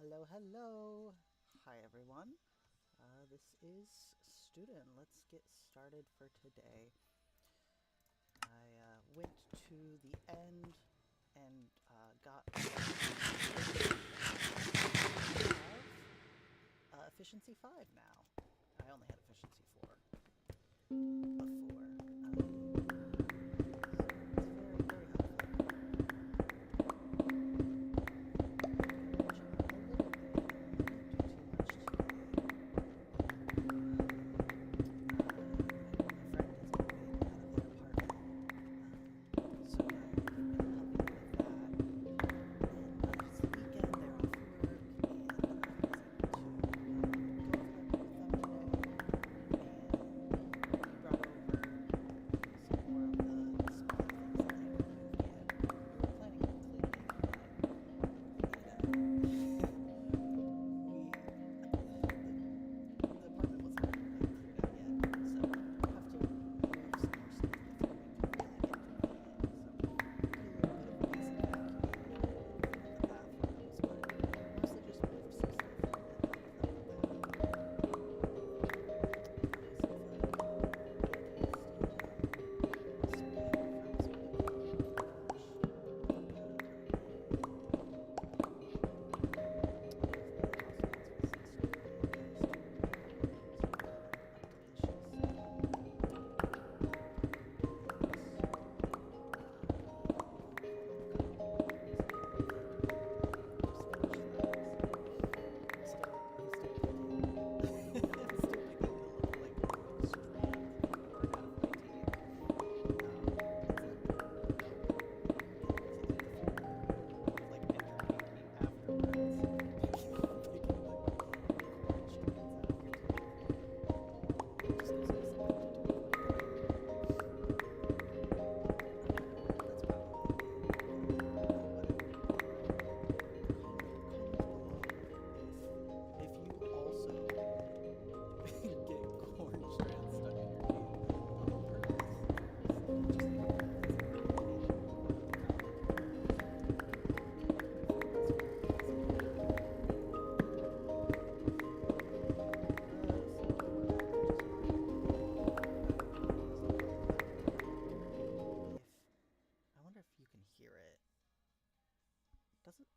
Hello, hello. Hi, everyone. This is Student. Let's get started for today. I went to the end and got Efficiency 5 now. I only had Efficiency 4 before. So it's very, very helpful.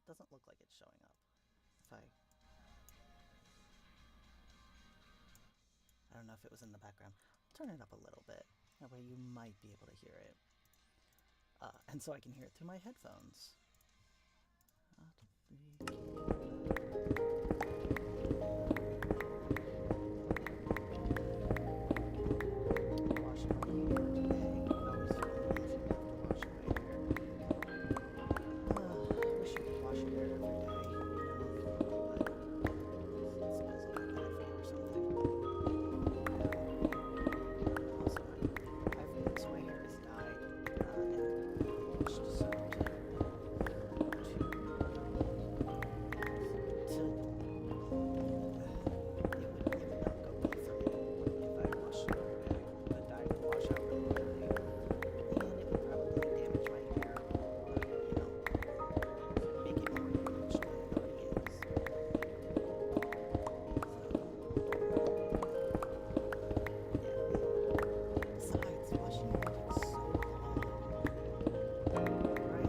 Doesn't look like it's showing up. I don't know if it was in the background. I'll turn it up a little bit. That way you might be able to hear it. And so I can hear it through my headphones. Right?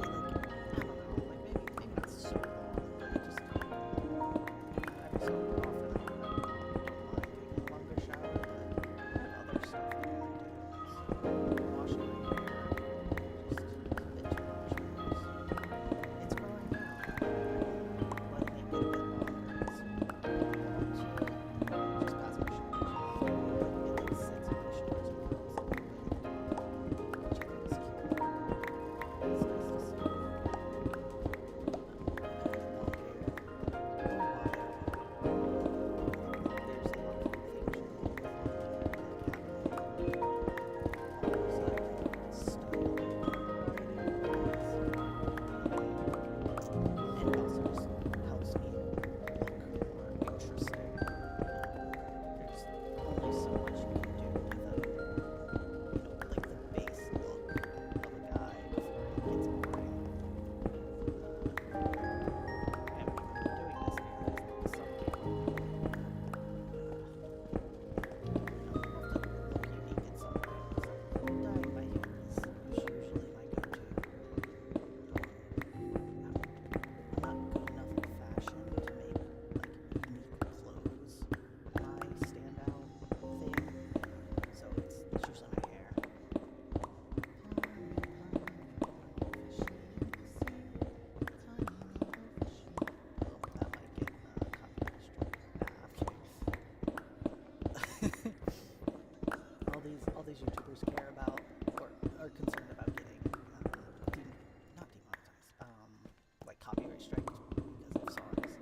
copyright strikes because of songs.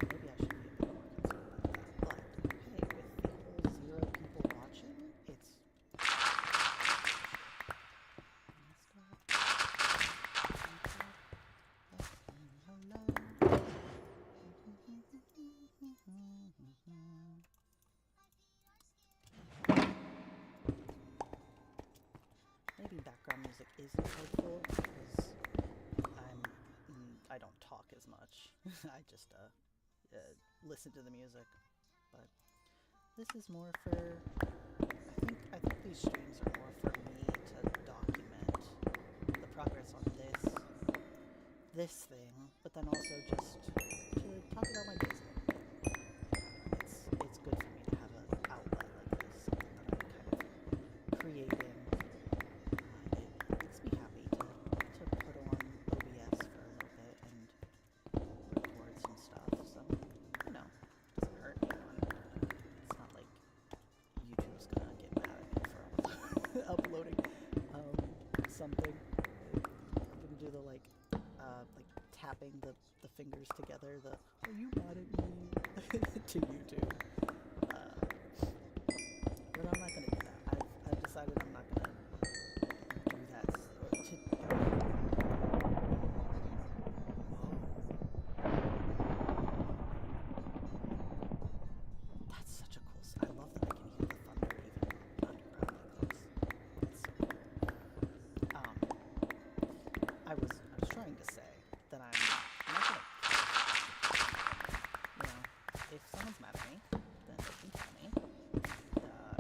Maybe I should be a bit more concerned about that. But hey, with the whole 0 people watching, it's maybe background music isn't helpful because I don't talk as much. I just listen to the music. But this is more for I think these streams are more for me to document the progress on this thing, but then also just to talk about my days. It's good for me to have an outlet like this, something that I'm kind of creating. It makes me happy to put on OBS for a little bit and record some stuff. So, you know, it doesn't hurt anyone. It's not like YouTube's gonna get mad at me for uploading something. I'm gonna do the like tapping the fingers together. Are you mad at me? To YouTube. But I'm not gonna do that. I've decided I'm not gonna do that. That's such a cool. I love that I can hear the thunder even underground like this. That's so cool. I was trying to say that I'm not gonna. You know, if someone's mad at me, then they can tell me.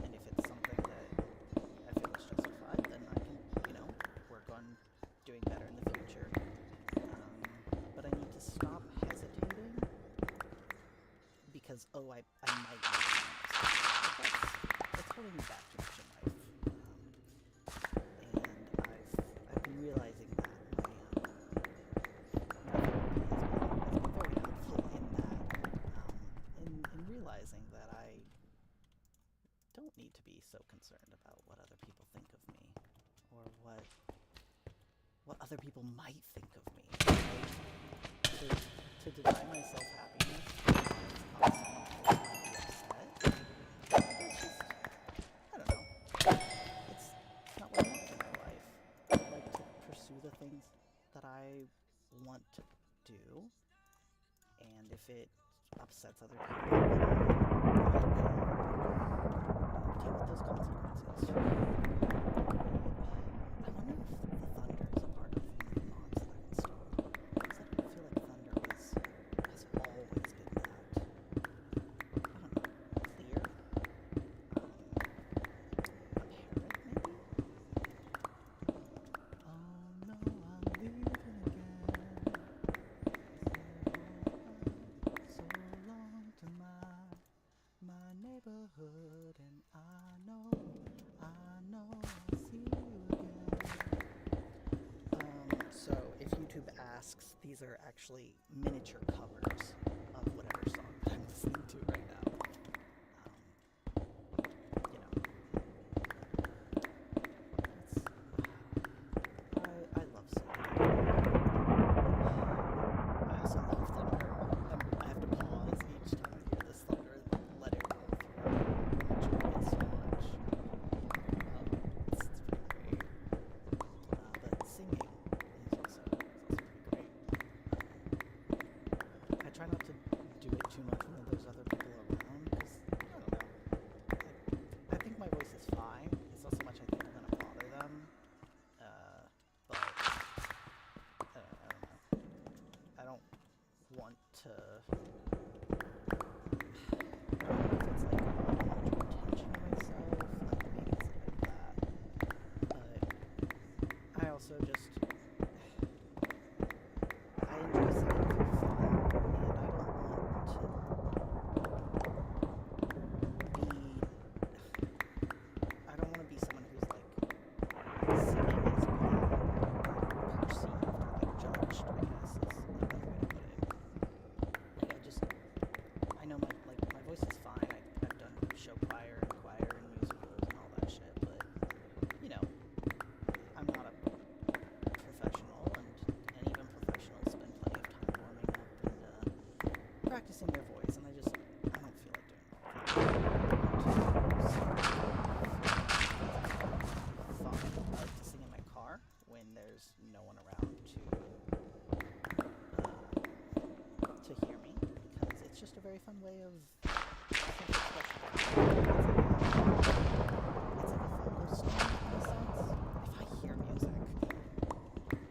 And if it's something that I feel is justified, then I can, you know, work on doing better in the future. But I need to stop hesitating because, I might make that's holding me back too much in life. And I've been realizing that my therapy has been very helpful in that. In realizing that I don't need to be so concerned about what other people think of me or what other people might think of me. Like, to deny myself happiness cause someone else might be upset. It's just, I don't know. It's not what I want in my life. I like to pursue the things that I want to do, and if it upsets other people, then I will deal with those consequences. I wonder if the thunder is a part of one of the mods that I installed. Because I don't feel like thunder has always been that, I don't know, clear? Apparent, maybe? Oh no, I'm leaving again. So long to my neighborhood, and I know I'll see you again. So if YouTube asks, these are actually miniature covers of whatever song I'm listening to right now. You know, I love singing. I also love thunder. I have to pause each time I hear this thunder and let it roll through. I enjoy it so much. It's pretty great. But singing is also pretty great. I try not to do it too much when there's other people around. way of self-expression. It's like a vocal song in a sense. If I hear music,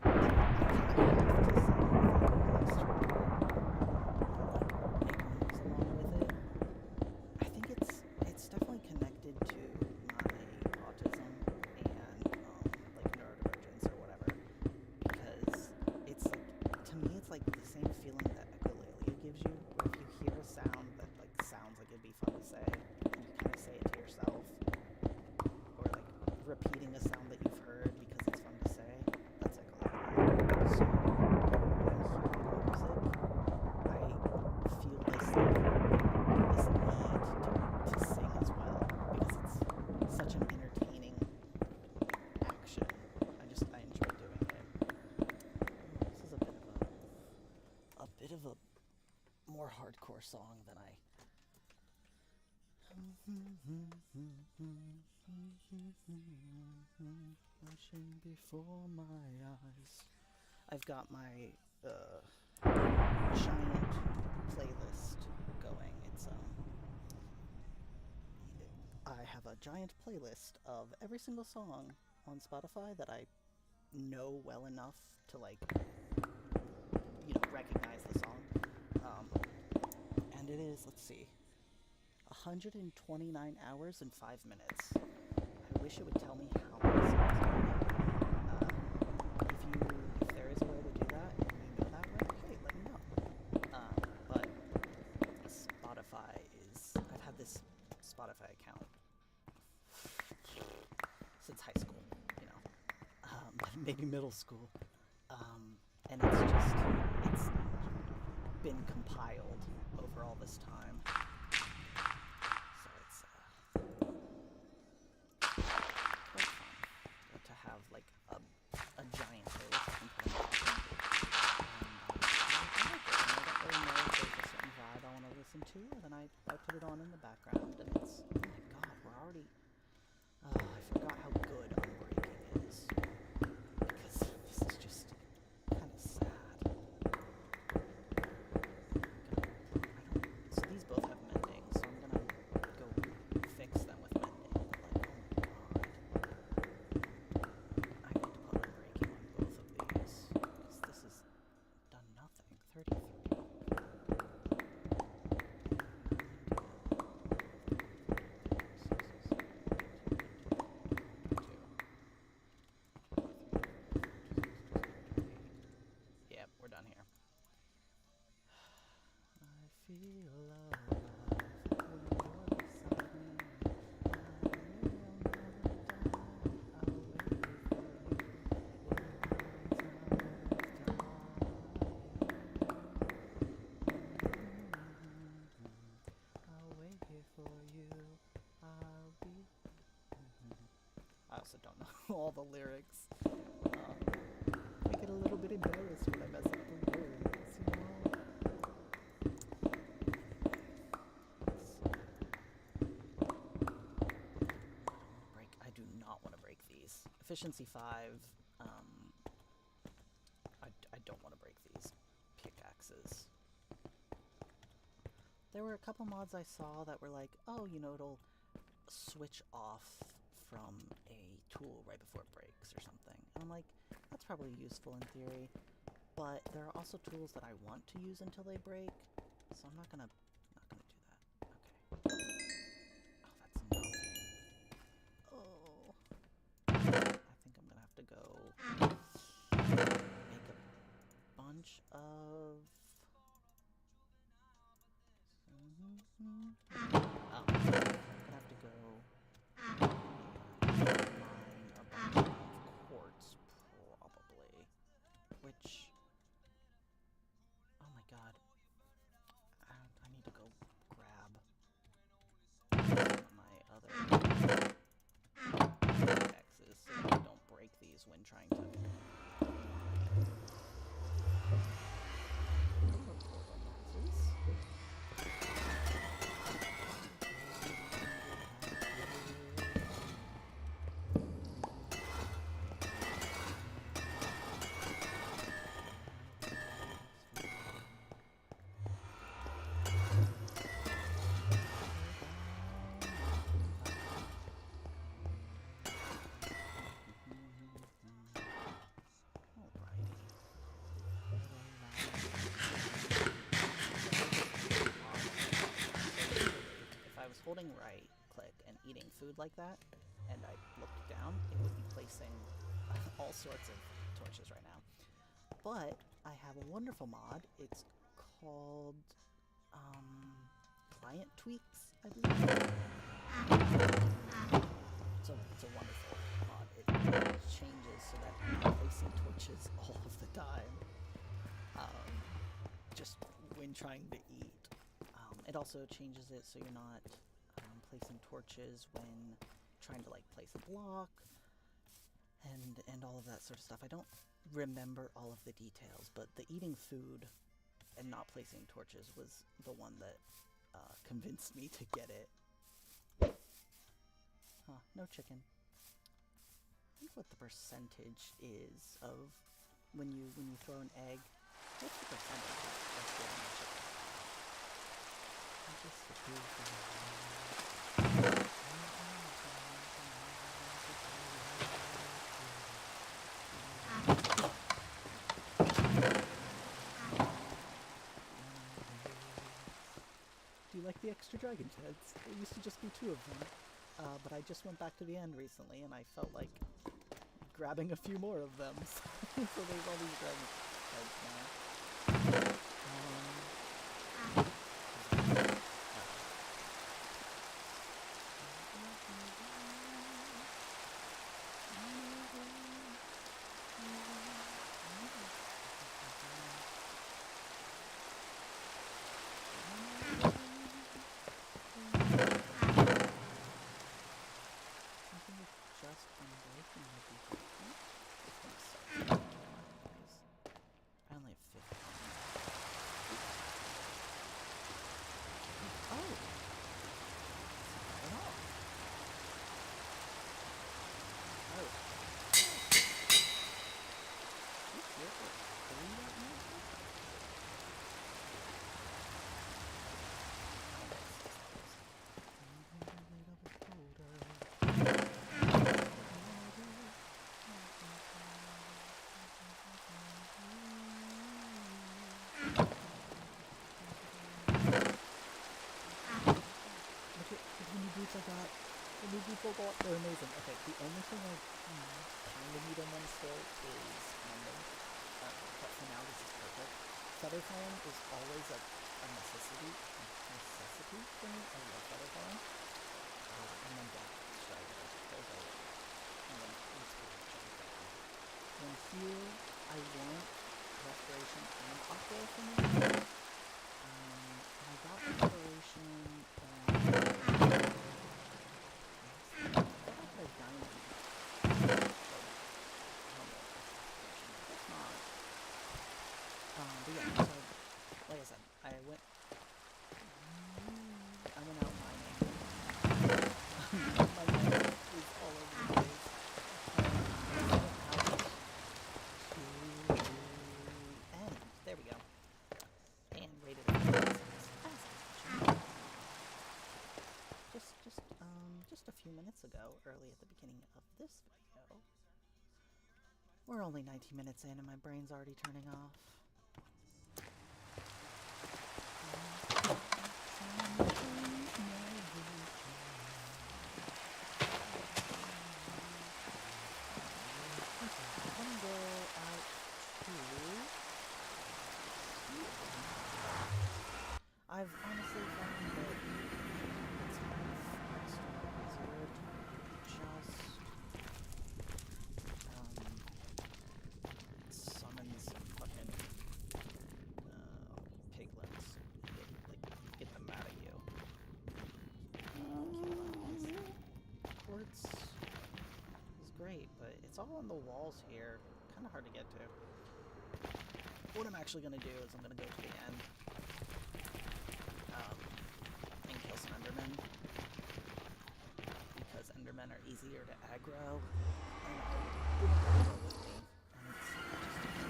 I kind of have to say along with it. I think it's definitely connected to my autism and like neurodivergence or whatever, because it's like, to me it's like the same feeling that echolalia gives you, where if you hear a sound that like sounds like it'd be fun to say, and you kind of say it to yourself, or like repeating a sound that you've heard because it's fun to say, that's echolalia. So when I hear music, I feel this like this need to sing as well, because it's such an entertaining action. I enjoy doing it. This is a bit of a more hardcore song than I. Rushing before my eyes. I've got my giant playlist going. I have a giant playlist of every single song on Spotify that I know well enough to like, recognize the song. And it is, let's see, 129 hours and 5 minutes. I wish it would tell me how many songs I need. If there is a way to do that, and you know that way, hey, let me know. But I've had this Spotify account since high school, maybe middle school. And it's been compiled over all this time. So it's quite fun to have like a giant playlist I can put in. I like it. And I don't really know if there's a certain vibe I want to listen to, and then I put it on in the background, and it's, oh my god, we're already, I forgot how good Unbreaking is, because this is just kind of sad. So these both have mending, so I'm gonna go fix them with mending. But like, oh my god, I need to put Unbreaking on both of these, because this has done nothing. 33. Yep, we're done here. I feel alive when you're beside me. I will never die. I'll wait for you in my I'll wait here for you. I'll be. I also don't know all the lyrics. I get a little bit embarrassed when I mess up the words, I do not want to break these. Efficiency 5, I don't want to break these pickaxes. There were a couple mods I saw that were like, oh, it'll switch off from a tool right before it breaks or something. And I'm like, that's probably useful in theory, but there are also tools that I want to use until they break, so I'm not gonna do that. Okay. Oh, that's nothing. Oh. I think I'm gonna have to go make a bunch of... I'm gonna have to go mine a bunch of quartz, probably. Which... Oh my god. I need to go grab my other pickaxes so that I don't break these when trying to... eating food like that, and I looked down, it would be placing all sorts of torches right now. But I have a wonderful mod. It's called Client Tweaks, I believe. It's a wonderful mod. It changes so that you're not placing torches all of the time. Just when trying to eat. It also changes it so you're not placing torches when trying to like place a block and all of that sort of stuff. I don't remember all of the details, but the eating food and not placing torches was the one that convinced me to get it. Huh, no chicken. I think what the percentage is of when you throw an egg. What's the percentage of getting a chicken? Do you like the extra dragon sheds? There used to just be 2 of them. But I just went back to the end recently and I felt like grabbing a few more of them. So there's all these dragon sheds now. I got the new people got, they're amazing. Okay, the only thing I kind of need on them still is mending, but for now this is perfect. Feather falling is always a necessity for me. I love feather falling. And then death strider. Those are, and then it's pretty jump down. Then here I want restoration and upgrade from me. I got restoration and but yeah, so like I said, I went out mining. My mind is all over the place. And there we go. And rated it. Just a few minutes ago, early at the beginning of this video. We're only 19 minutes in and my brain's already turning off. I've honestly found that it's kind of easier to just summon some fucking piglins. Get them mad at you. Quartz is great, but it's all on the walls here. Kind of hard to get to. What I'm actually going to do is I'm going to go to the end. And kill some Endermen, because Endermen are easier to aggro, and I didn't really go with me, and it's just a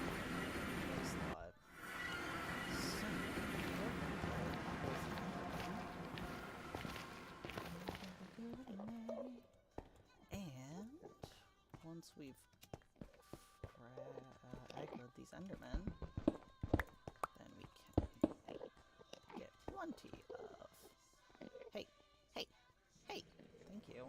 really slot. And once we've aggroed these Endermen, then we can get plenty of... Hey! Thank you.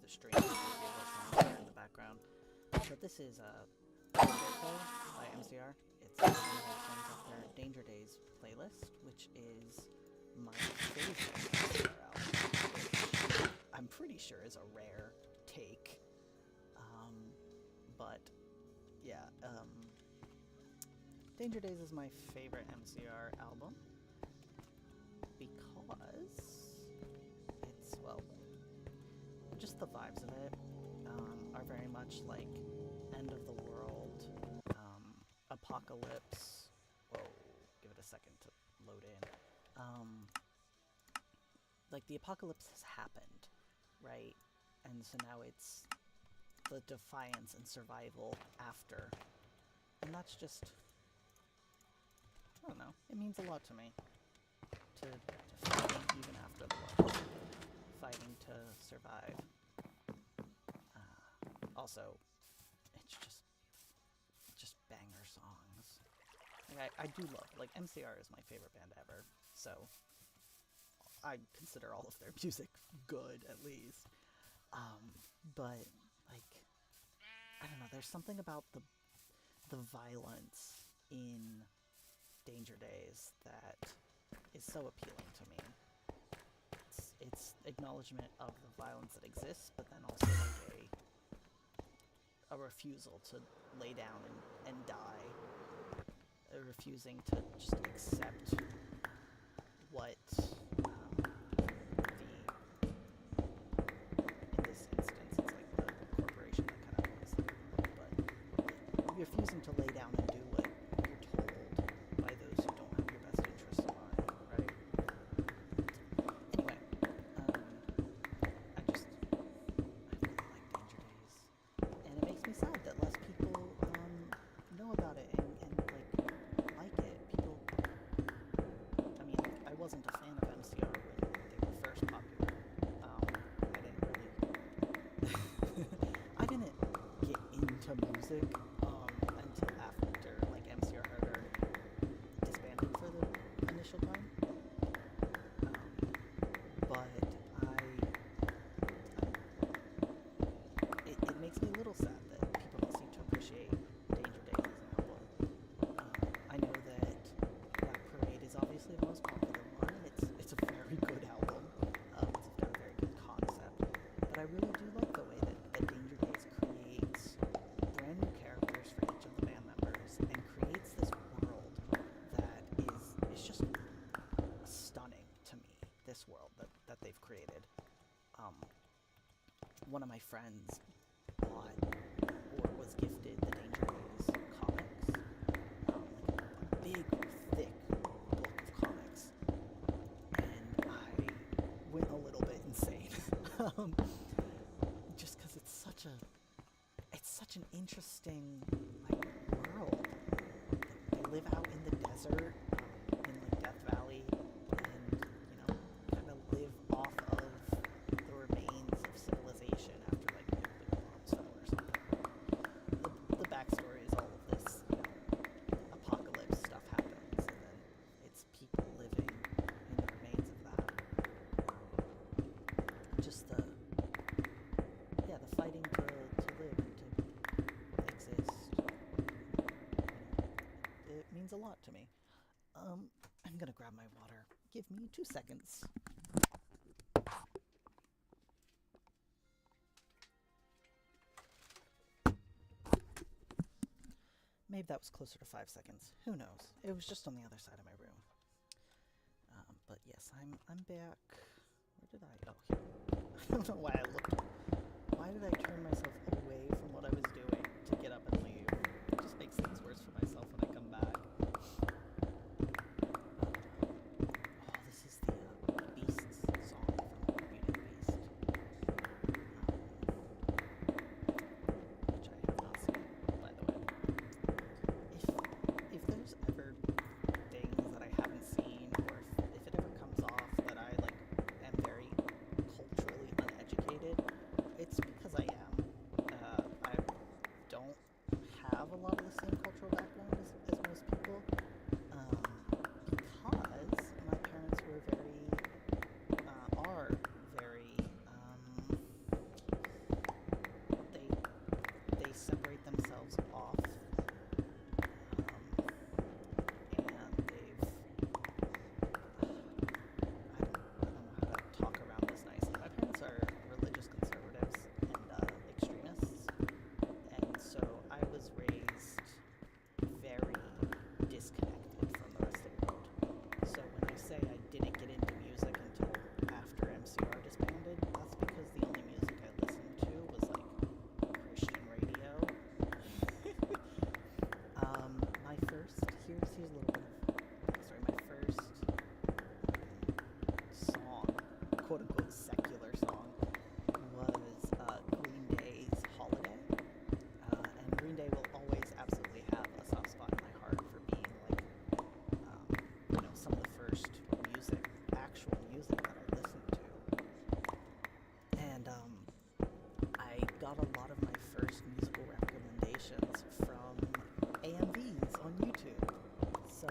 the stream. Maybe a little song there in the background. But this is Scarecrow by MCR. It's one of the songs off their Danger Days playlist, which is my favorite MCR album, which I'm pretty sure is a rare take. But yeah, Danger Days is my favorite MCR album because it's, well, just the vibes of it are very much like end of the world, apocalypse. Whoa, give it a second to load in. Like the apocalypse has happened, right? And so now it's the defiance and survival after. And that's just, I don't know, it means a lot to me. To fighting even after the war. Fighting to survive. Also, it's just banger songs. Like, I do love, like, MCR is my favorite band ever, so I consider all of their music good, at least. But, like, I don't know, there's something about the violence in Danger Days that is so appealing to me. It's acknowledgement of the violence that exists, but then also like a refusal to lay down and die. Refusing to just accept what in this instance, it's like the corporation that kind of owns them, but refusing to lay down and do what you're told by those who don't have your best interests in mind, right? Anyway, I really like Danger Days, and it makes me sad that less people know about it and like it. People, I mean, I wasn't a fan of MCR when they were first popular. I didn't get into music until after like MCR Harder disbanded for the initial time. But it makes me a little sad that people don't seem to appreciate Danger Days as an album. I know that Black Parade is obviously the most popular one, and it's a very good album. It's got a very good concept, but I really do like the way that Danger Days creates brand new characters for each of the band members and creates this world that is just stunning to me. This world that they've created. One of my friends bought or was gifted the Danger Days comics, a big, thick book of comics, and I went a little bit insane, just because it's such an interesting like world. They live out in the desert, in like Death Valley, and kind of live off of the remains of civilization after like nuclear bombs fell or something. The backstory is all of this, apocalypse stuff happens, and then it's people living in the remains of that. Just the fighting to live and to exist. It means a lot to me. I'm gonna grab my water. Give me 2 seconds. Maybe that was closer to 5 seconds. Who knows? It was just on the other side of my room. But yes, I'm back. Where did I? Oh, here. I don't know why I looked. Why did I turn myself away from what I was doing to get up and leave? It just makes things worse for myself when I come back. Oh, this is the Beasts song from Beauty and the Beast. Which I have not seen, by the way. If there's ever things that I haven't seen, or if it ever comes off that I like am very culturally uneducated, it's because I am.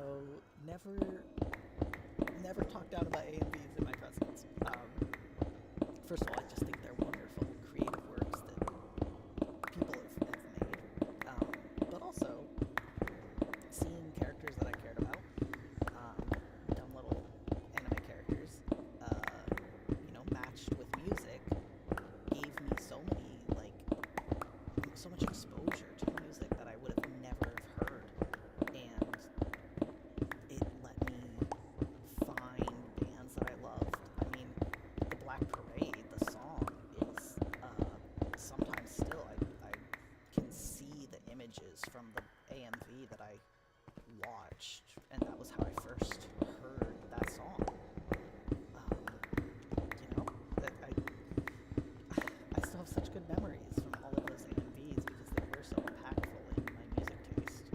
So never talk down about AMVs in my presence. First of all, I just think they're wonderful, creative works that people have made. But also, seeing characters that I cared about, dumb little anime characters, matched with music, gave me so much exposure to music that I would have never have heard, and it let me find bands that I loved. I mean, the Black Parade, the song is sometimes still I can see the images from the AMV that I watched, and that was how I first heard that song. I still have such good memories from all of those AMVs because they were so impactful in my music taste.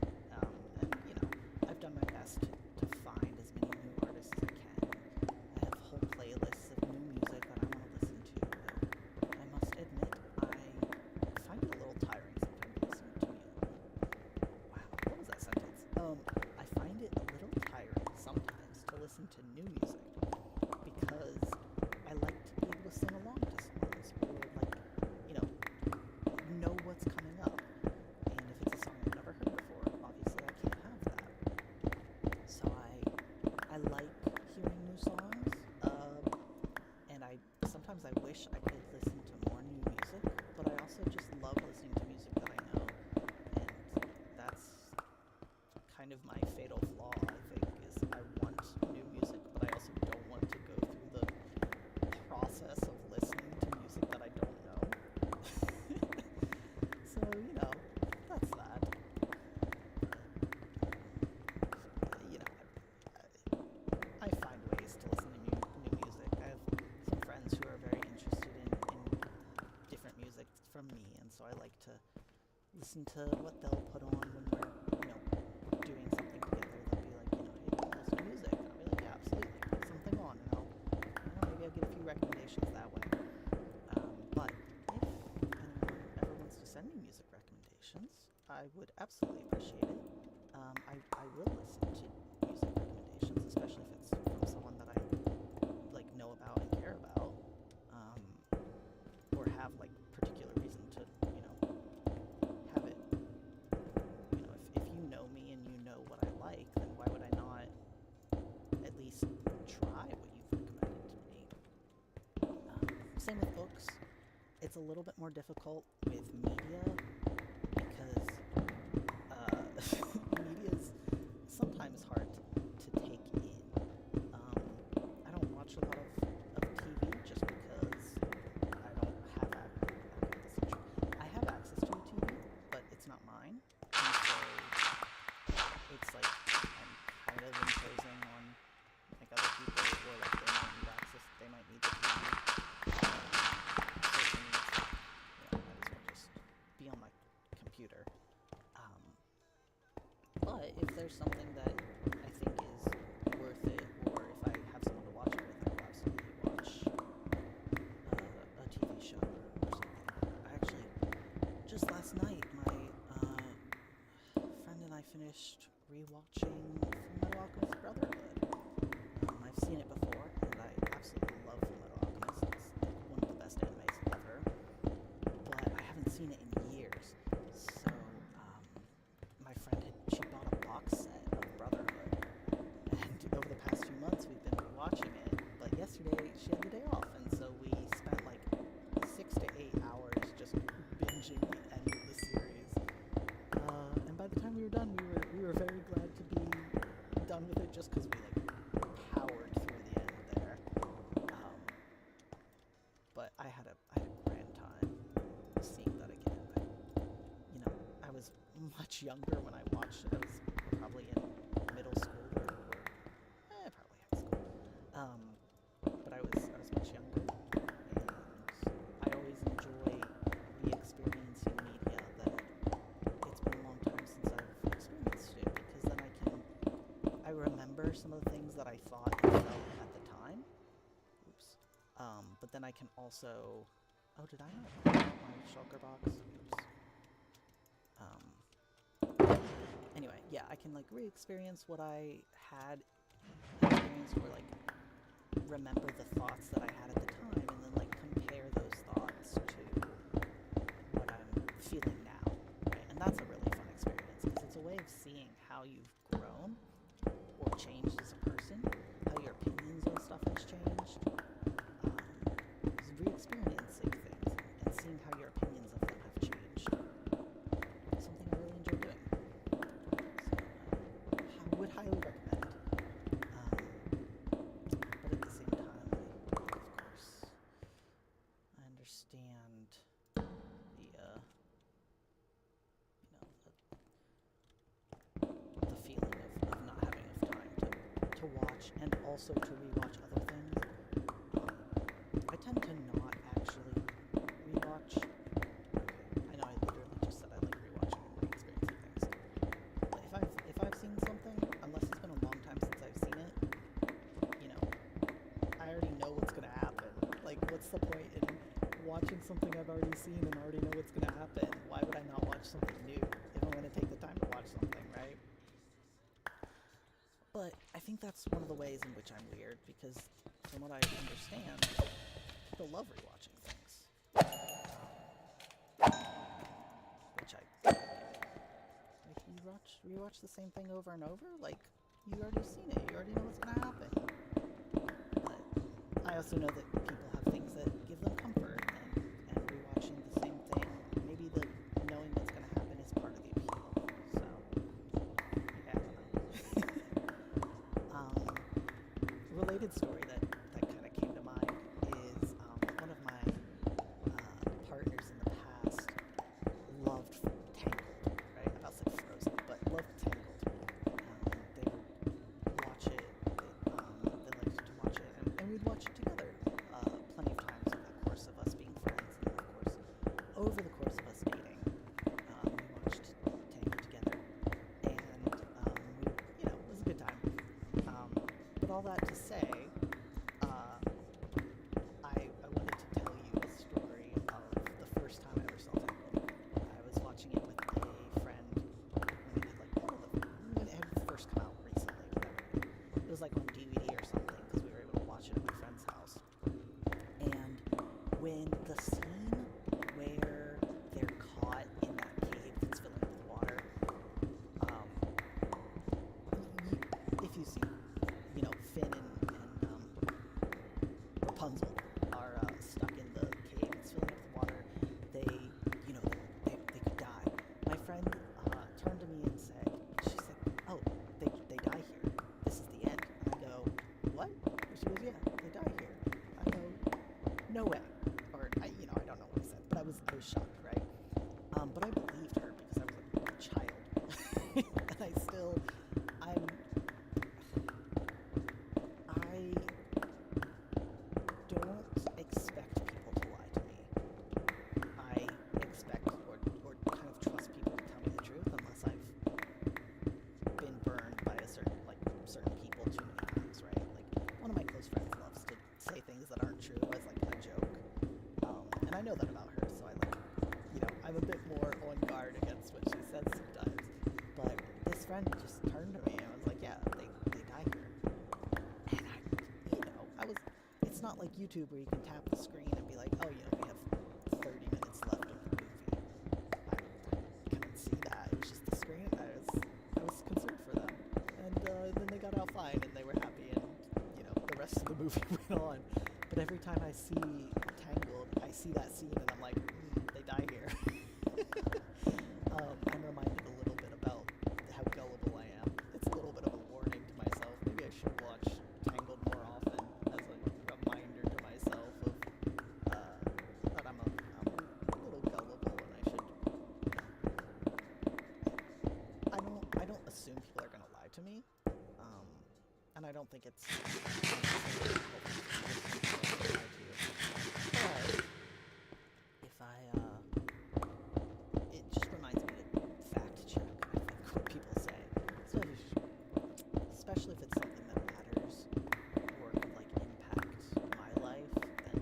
I've done my best to find as many new artists as I can. I have whole playlists of new music that I want to listen to, but I must admit I find it a little tiring sometimes to listen to music. Wow, what was that sentence? I find it a little tiring sometimes to listen to new music because I like to be able to sing along to songs or know what's coming up. And if it's a song I've never heard before, obviously I can't have that. So I like hearing new songs, and sometimes I wish I could listen to more new music, but I also just love listening to music that I know, and that's kind of my fatal flaw, I think, is I want new music, but I also don't want to go through the process of listening to music that I don't know. So, that's that. I find ways to listen to new music. I have some friends who are very interested in different music from me, and so I like to listen to what they'll put on when we're, doing something together. They'll be like, hey, do you want to listen to music? And I'll be like, yeah, absolutely. Put something on, and maybe I'll get a few recommendations that way. But if anyone ever wants to send me music recommendations, I would absolutely appreciate it. I will listen to music recommendations, especially if it's from someone that I know about and care about, or have particular reason to have it. If you know me and you know what I like, then why would I not at least try what you've recommended to me? Same with books. It's a little bit more difficult with media because media's sometimes hard to take in. I don't watch a lot of TV just because I don't have I have access to a TV, but it's not mine. And so it's like I'm kind of imposing on other people, or they might need the TV. Certain needs, I might as well just be on my computer. But if there's something that I think is worth it, or if I have someone to watch it with, I will absolutely watch a TV show or something. Just last night, my friend and I finished rewatching Fullmetal Alchemist Brotherhood. I've seen it before, and I absolutely love Fullmetal Alchemist. It's one of the best animes ever, but I haven't seen it in years. So my friend she bought a box set of Brotherhood, and over the past few months we've been rewatching it. But yesterday she had the day off, and so we spent 6 to 8 hours just binging the end of the series. And by the time we were done, we were very glad to be done with it, just because we powered through the end there. But I had a grand time seeing that again. I was much younger when I watched it. I was probably in middle school or probably high school. But I was much younger, and I always enjoy re-experiencing media that it's been a long time since I've experienced it, because then I remember some of the things that I thought and felt at the time. Oops. But then I can also... Oh, did I not my shulker box? Oops. anyway, yeah, I can like re-experience what I had experienced, or like remember the thoughts that I had at the time, and then like compare those thoughts to what I'm feeling now, right? And that's a really fun experience because it's a way of seeing how you've grown or changed as a person, how your opinions on stuff has changed, re-experiencing things and seeing how your opinions of them have changed. Something I really enjoy doing. So I would highly recommend. But at the same time, of course, I understand the the feeling of not having enough time to watch and also to rewatch other things. I tend to not actually rewatch. I know I literally just said I like rewatching and re-experiencing things. But if I've seen something, unless it's been a long time since I've seen it, I already know what's gonna happen. Like, what's the point in watching something I've already seen and already know what's gonna happen? Why would I not watch something new if I'm gonna take the time to watch something, right? But I think that's one of the ways in which I'm weird, because from what I understand, people love rewatching things. Which like, you rewatch the same thing over and over? Like, you already seen it, you already know what's gonna happen. But I also know that people have things that give them comfort, and rewatching the same thing, maybe the knowing what's gonna happen is part of the appeal. So, yeah, I don't know. Related story that kind of came to mind is one of my partners in the past loved Tangled, right? I about said Frozen, but loved Tangled. They would watch it. They liked to watch it, and we'd watch it together plenty of times over the course of us being friends, and of course, over the course of us dating, we watched Tangled together, and it was a good time. But all that to say, I wanted to tell you a story of the first time I ever saw Tangled. I was watching it with a friend when we did like when it had first come out recently, whatever. It was like on DVD or something because we were able to watch it at my friend's house. And when the scene where they're caught in that cave that's filling with water, if you see, Finn and Rapunzel are stuck in the cave. It's filling up with water. They could die. My friend turned to me and she said, "Oh, they die here. This is the end." And I go, "What?" And she goes, "Yeah, they die here." I go, "No way." Or I don't know what I said, but I was shocked, right? But I believed her because I was a child, and I don't expect people to lie to me. I expect or kind of trust people to tell me the truth unless I've been burned by certain people too many times, right? Like, one of my close friends loves to say things that aren't true as like a joke. And I know that about her, so I'm a bit more on guard against what she says sometimes. But this friend just turned to me and was like, "Yeah, they die here." And it's not like YouTube where you can tap the screen and be like, "Oh, we have 30 minutes left of the movie." I couldn't see that. It was just the screen, and I was concerned for them. And then they got out fine, and they were happy, and the rest of the movie went on. But every time I see Tangled, I see that scene, and I'm like, they die here. I'm reminded a little bit about how gullible I am. It's a little bit of a warning to myself. Maybe I should watch Tangled more often as a reminder to myself of that I'm a little gullible, and I don't assume people are gonna lie to me, and I don't think it's but it just reminds me to fact check, I think, what people say, especially if it's something that matters or could impact my life. Then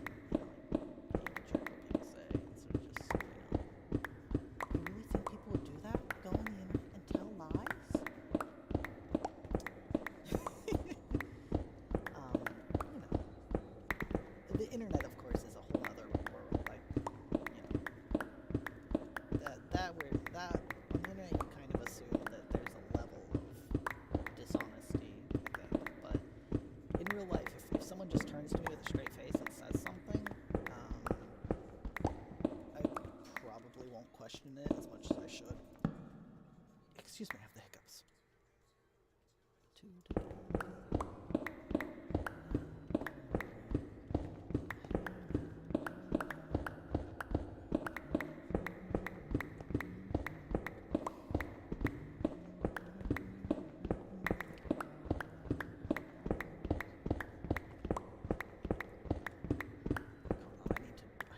I need to check what people say instead of just you really think people would do that? Go on the internet and tell lies? I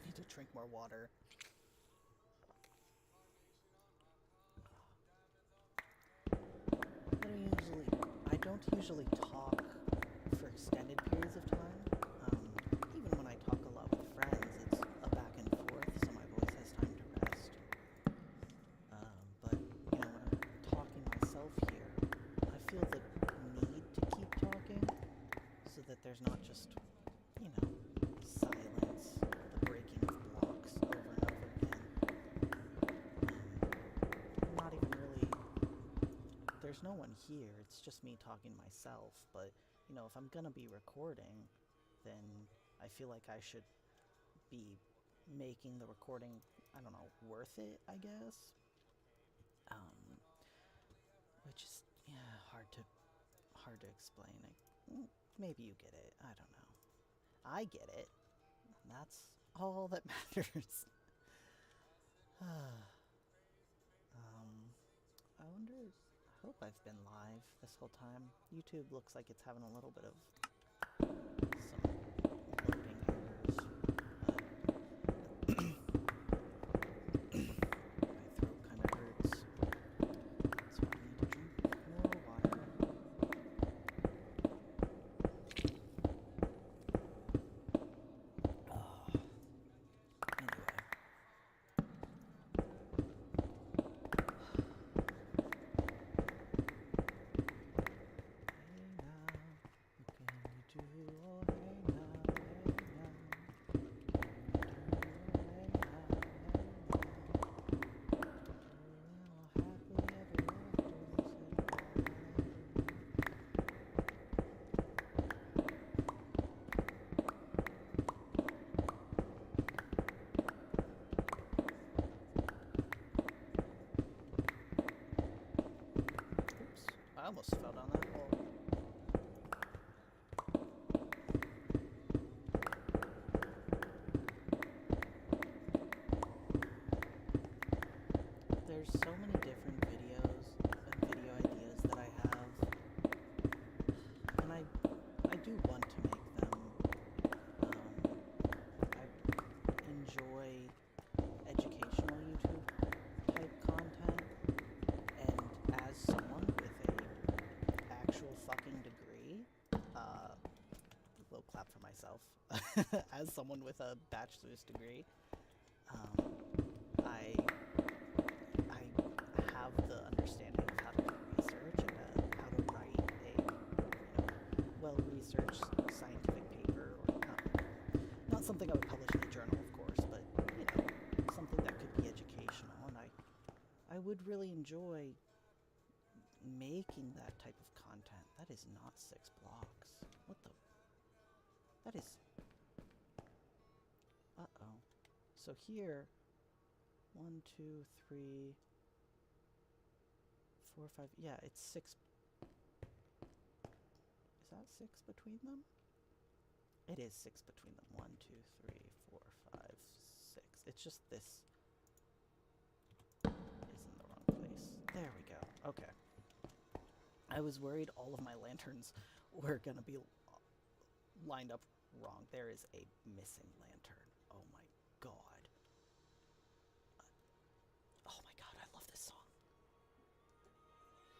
need to drink more water. I don't usually talk for extended periods of time. Even when I talk a lot with friends, it's a back and forth, so my voice has time to rest. But, when I'm talking myself here, I feel the need to keep talking so that there's not just, silence, the breaking of blocks over and over again. Not even really... There's no one here, it's just me talking to myself, but, if I'm gonna be recording, then I feel like I should be making the recording, I don't know, worth it, I guess? Which is, hard to explain. Maybe you get it, I don't know. I get it, and that's all that matters. I wonder... I hope I've been live this whole time. YouTube looks like it's having a little bit of some loading errors. My throat kind of hurts, so I need to drink more water. Anyway. I almost fell down that hole. There's so many different videos and video ideas that I have, and I do want to make them. I enjoy educational YouTube type content, and as someone with a actual fucking degree, little clap for myself, as someone with a bachelor's degree, I have the understanding of how to do research and how to write a well-researched scientific paper, or not something I would publish in a journal, of course, but something that could be educational, and I would really enjoy making that type of content. That is not 6 blocks. What the? That is... Uh-oh. So here, 1, 2, 3, 4, 5... Yeah, it's 6... Is that 6 between them? It is 6 between them. 1, 2, 3, 4, 5, 6. It's just this is in the wrong place. There we go. Okay. I was worried all of my lanterns were gonna be lined up wrong. There is a missing lantern. Oh my god. Oh my god, I love this song.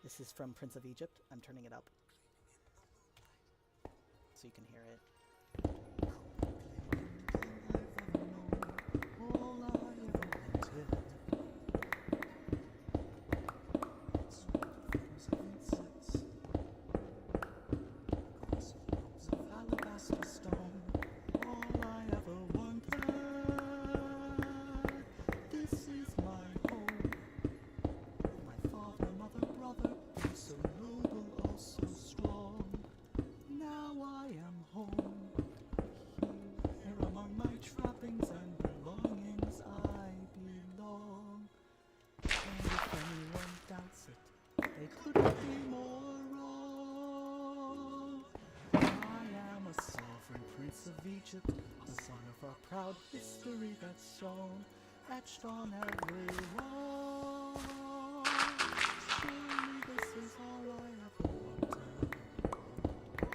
This is from Prince of Egypt. I'm turning it up so you can hear it. of Egypt, a sign of our proud history that's shown, etched on every wall. Surely this is all I ever wanted,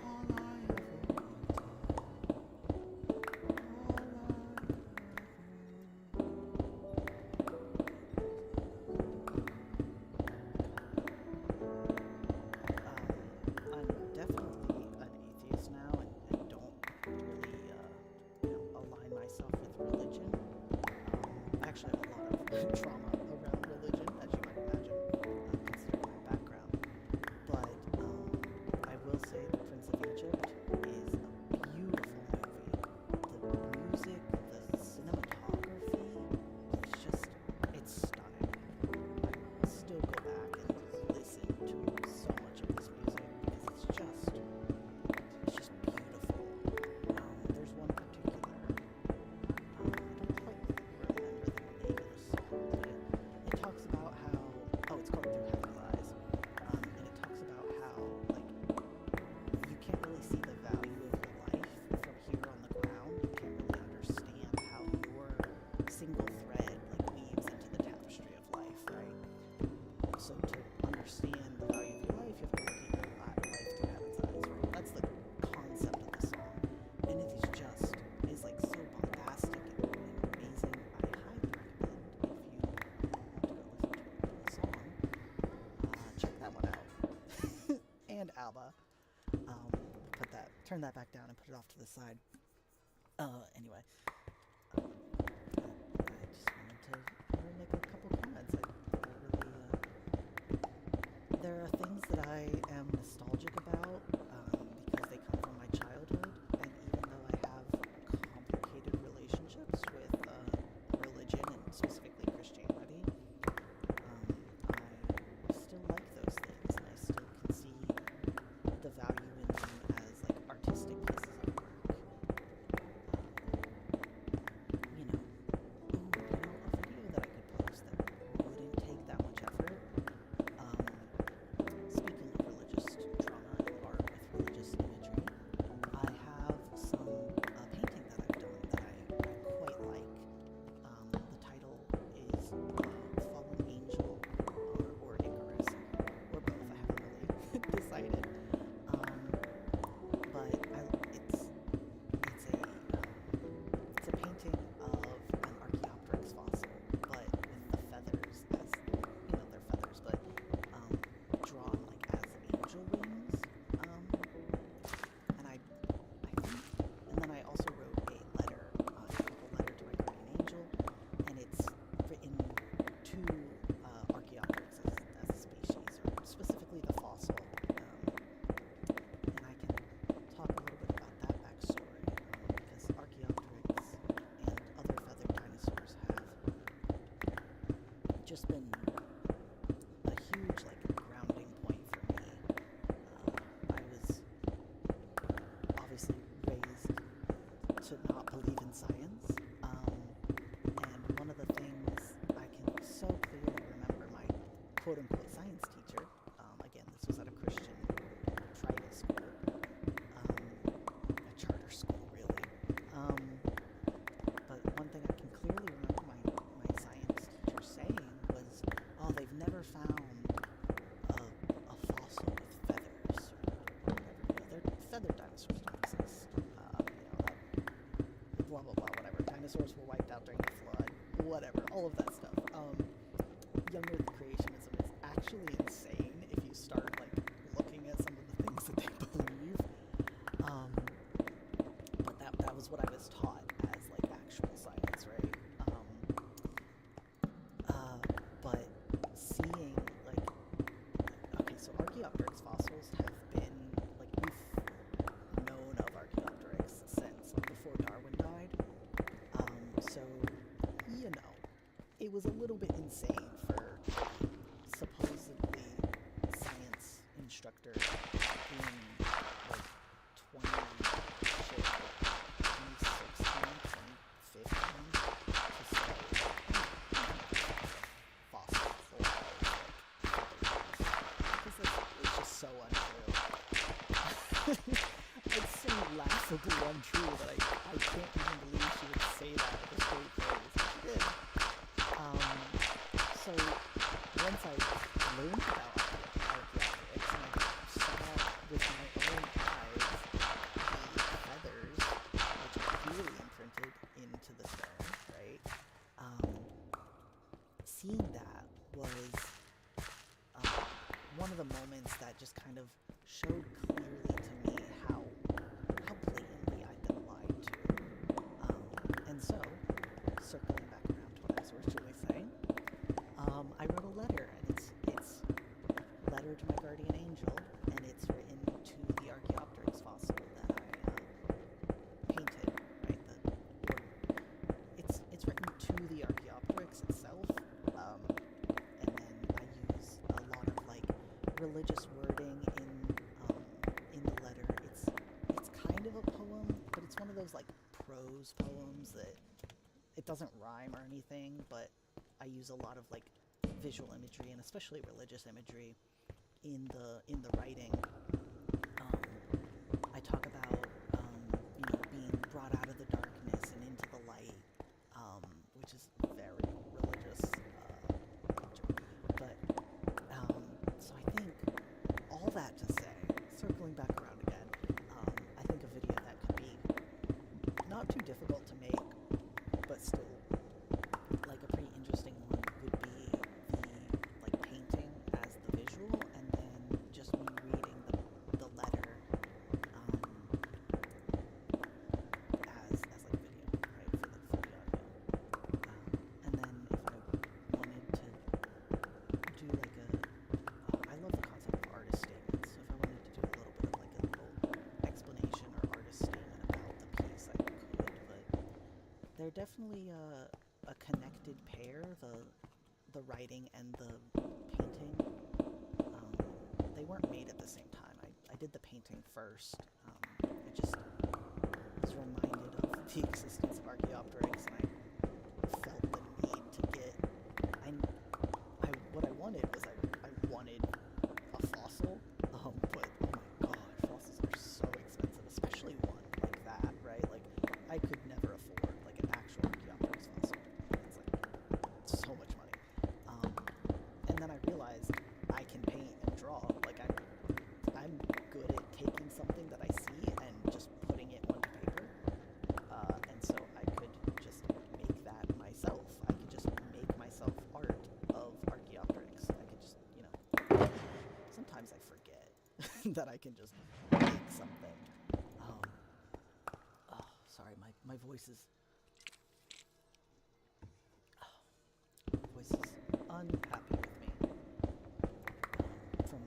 all I ever wanted, all I I'm definitely an atheist now and don't really, align myself with religion. I actually have a lot of trauma around religion, as you might imagine, considering my background. But I will say The Prince of Egypt is a beautiful movie. The music, the cinematography, it's stunning. I still go back and listen to so much of this music because it's just beautiful. There's one particular, I don't quite remember the name of the song, but it talks about how, it's called Through Heaven's Eyes, and it talks about how, like, you can't really see the value of your life from here on the ground. You can't really understand how your single thread, like, weaves into the tapestry of life, right? So to understand the value of your life, you have to look at your life through Heaven's eyes, right? That's the concept of the song, and it is like so bombastic and amazing. I highly recommend if you want to go listen to the song, check that one out. And ABBA. Turn that back down and put it off to the side. Anyway, I just wanted to make a couple comments. There are things that I am nostalgic about because they come from my childhood, and even though I have complicated relationships with religion and specifically Christianity, I still like those things, and I still can see the value in them as like artistic pieces of work. A video that I could post that wouldn't take that much effort. Speaking of religious trauma and art with religious imagery, I have some painting that I've done that I quite like. The title is Fallen Angel or Icarus, or both. I haven't really decided. But it's a painting of an Archaeopteryx fossil, but with the feathers as they're feathers, but drawn like as angel wings. And I think, and then I also wrote a letter to my guardian angel, and it's written to Archaeopteryx as a species, or specifically the fossil. And I can talk a little bit about that backstory, because Archaeopteryx and other feathered dinosaurs have just been a huge grounding point for me. I was obviously raised to not believe in science, and one of the things I can so clearly remember my quote-unquote science teacher, again, this was at a Christian tribal school, a charter school, really. But one thing I can clearly remember my science teacher saying was, they've never found a fossil with feathers, or whatever. Feathered dinosaurs don't exist. Blah, blah, blah, whatever. Dinosaurs were wiped out during the flood. Whatever. All of that stuff. Young Earth creationism is actually insane if you start, looking at some of the things that they believe. But that was what I was taught as, actual science, right? But seeing, so Archaeopteryx fossils have been, we've known of Archaeopteryx since, before Darwin died. So, it was a little bit insane for supposedly science instructor in 2016, 2015 to say fossils because it's just so untrue. I'd so laugh laughably untrue that I can't even believe she would say that with a straight face. She did. Um, so once I learned about archaeopteryx and I saw with my own eyes the feathers, which are clearly imprinted into the stone, right? Seeing that was one of the moments that just kind of showed clearly to me how blatantly I'd been lied to. And so, circling back around to what I was originally saying, I wrote a letter, and it's letter to my guardian angel, and it's written to the Archaeopteryx fossil that I painted, right? It's written to the Archaeopteryx itself, and then I use a lot of like religious wording in the letter. It's kind of a poem, but it's one of those like prose poems that it doesn't rhyme or anything, but I use a lot of like visual imagery and especially religious imagery in the writing. I talk about being brought out of the darkness and into the light, which is very religious. But so I think all that to say, circling back around again, I think a video that could be not too difficult to make, but still like a pretty interesting one would be the like painting as the visual, and then just me reading the letter as like video, right, for the audio. And then if I wanted to do like I love the concept of artist statements, so if I wanted to do a little bit of like a little explanation or artist statement about the piece, I could, but they're definitely a connected pair, the writing and the painting. They weren't made at the same time. I did the painting first. I just was reminded of the existence of Archaeopteryx, and I felt the need to get. What I wanted was I wanted a fossil, but oh my god, fossils are so expensive, especially one like that, right? Like I could never afford like an actual Archaeopteryx fossil. It's like so much money. And then I realized I can paint and draw. Like I'm good at taking something that I see and just putting it onto paper. And so I could just make that myself. I could just make myself art of Archaeopteryx. I could just, sometimes I forget that I can just make something. Sorry, my voice is unhappy with me. From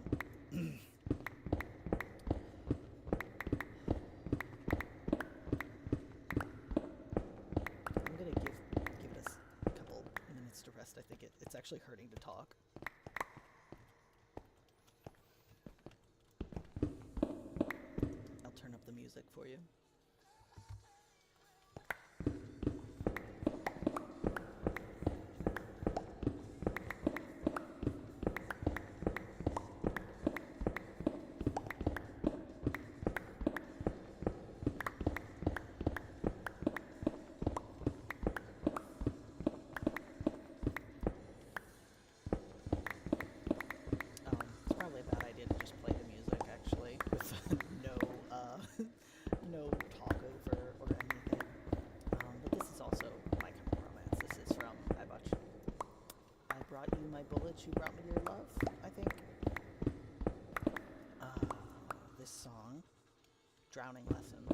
I'm gonna give it a couple minutes to rest. I think it's actually hurting to talk. I'll turn up the music for you. It's probably a bad idea to just play the music, actually, with no talk over or anything. But this is also my kind of romance. This is from I Brought You My Bullets, You Brought Me Your Love, I think. This song, Drowning Lessons.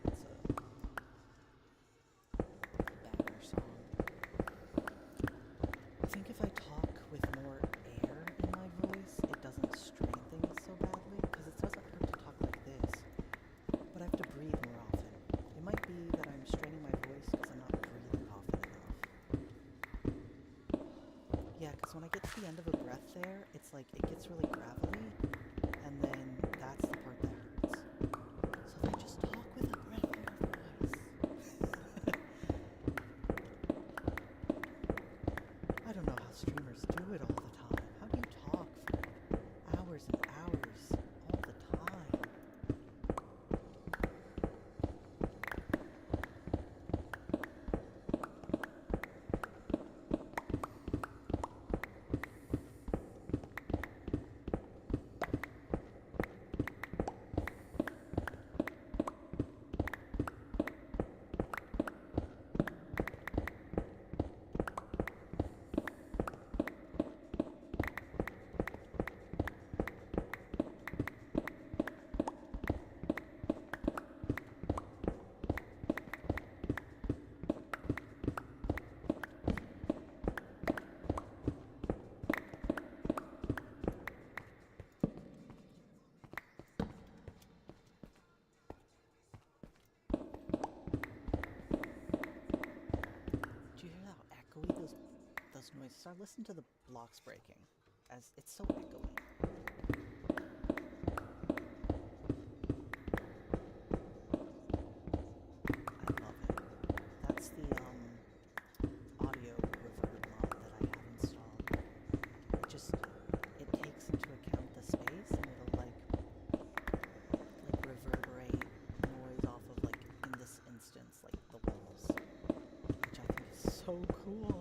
It's a banger song. I think if I talk with more air in my voice, it doesn't strain things so badly, because it doesn't hurt to talk like this, but I have to breathe more often. It might be that I'm straining my voice because I'm not breathing often enough. Yeah, because when I get to the end of a breath there, it's like it gets really gravelly, and then that's the part that hurts. start listening to the blocks breaking, as it's so echoey. I love it. That's the audio reverb mod that I have installed. It takes into account the space, and it'll like reverberate noise off of, like, in this instance, like the walls, which I think is so cool.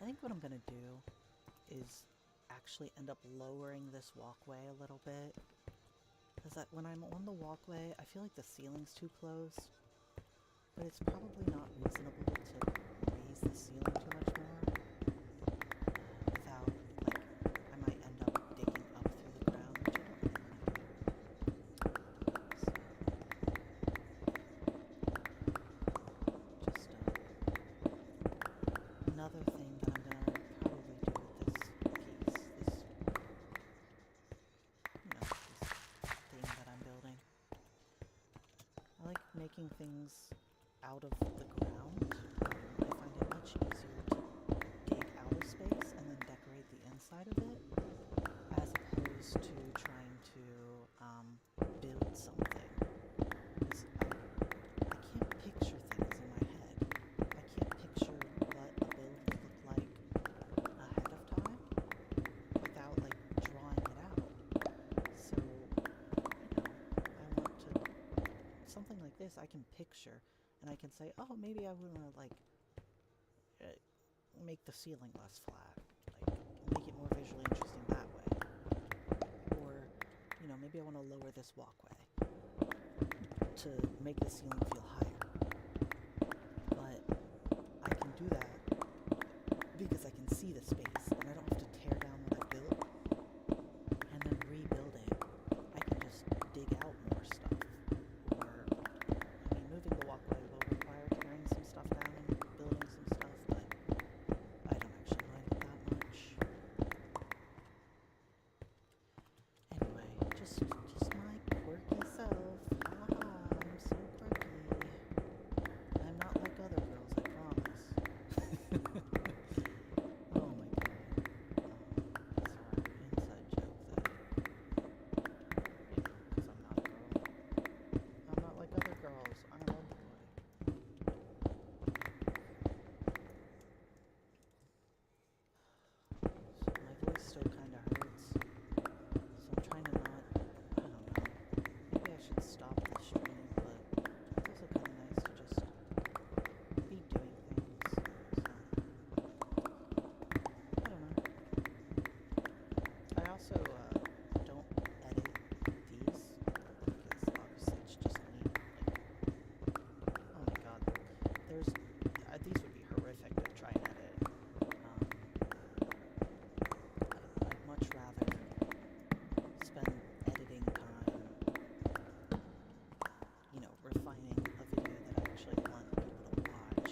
I think what I'm gonna do is actually end up lowering this walkway a little bit, because when I'm on the walkway, I feel like the ceiling's too close, but it's probably not reasonable to raise the ceiling too much more, without, like, I might end up digging up through the ground, which I don't really want to do. So, another thing that I'm gonna probably do with this piece, this thing that I'm building. I like making things out of the ground. I find it much easier to dig out of space and then decorate the inside of it, as opposed to trying to build something. Because I can't picture things in my head. I can't picture what a build would look like ahead of time without, like, drawing it out. So, I want to, something like this I can picture, and I can say, oh, maybe I want to, like, make the ceiling less flat, like, make it more visually interesting that way. Or, maybe I want to lower this walkway to make the ceiling feel higher. But I can do that because I can see the space, and I don't have to tear down what I built and then rebuild it. I can just dig out more stuff. Or, moving the walkway will require tearing some stuff down and building some stuff, but I don't actually like it that much. Anyway, just my quirky self. Haha, I'm so quirky. I'm not like other girls, I promise. Oh my god. Sorry, inside joke that, because I'm not a girl. I'm not like other girls, I'm a boy. So my voice still kind of hurts, so I'm trying to not, I don't know, maybe I should stop the stream, but it's also kind of nice to just be doing things, so, I don't know. I also don't edit these, because obviously it's just me, like, oh my god, these would be horrific to try and edit. I'd much rather spend editing time, refining a video that I actually want people to watch.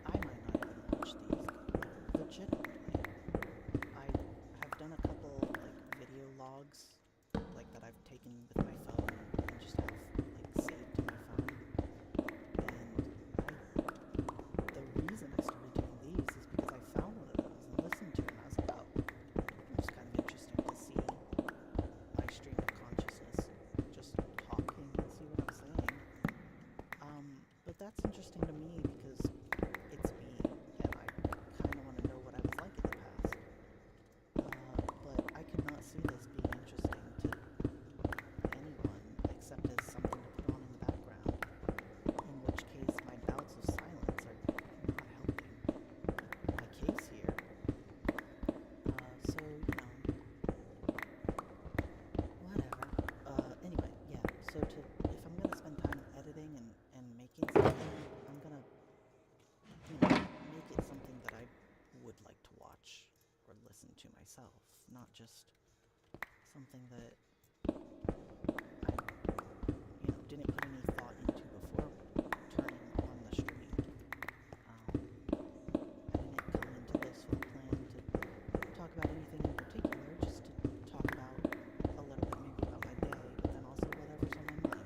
I might not even watch these, legitimately. I have done a couple, like, video logs, like, that I've taken with my phone and just have, like, saved to my phone. And the reason I started doing these is because I found one of those and listened to it, and I was like, oh, it was kind of interesting to see my stream of consciousness just talking and see what I'm saying. But that's interesting to me because it's me, and I kind of want to know what I was like in the past. But I could not see this being interesting to anyone except as something to put on in the background, in which case my bouts of silence are not helping my case here. So, whatever. Anyway, yeah, so if I'm gonna spend time editing and making something, I'm gonna, make it something that I would like to watch or listen to myself, not just something that I, didn't put any thought into before turning on the stream. I didn't come into this with a plan to talk about anything in particular, just to talk about a little bit maybe about my day, but then also whatever's on my mind.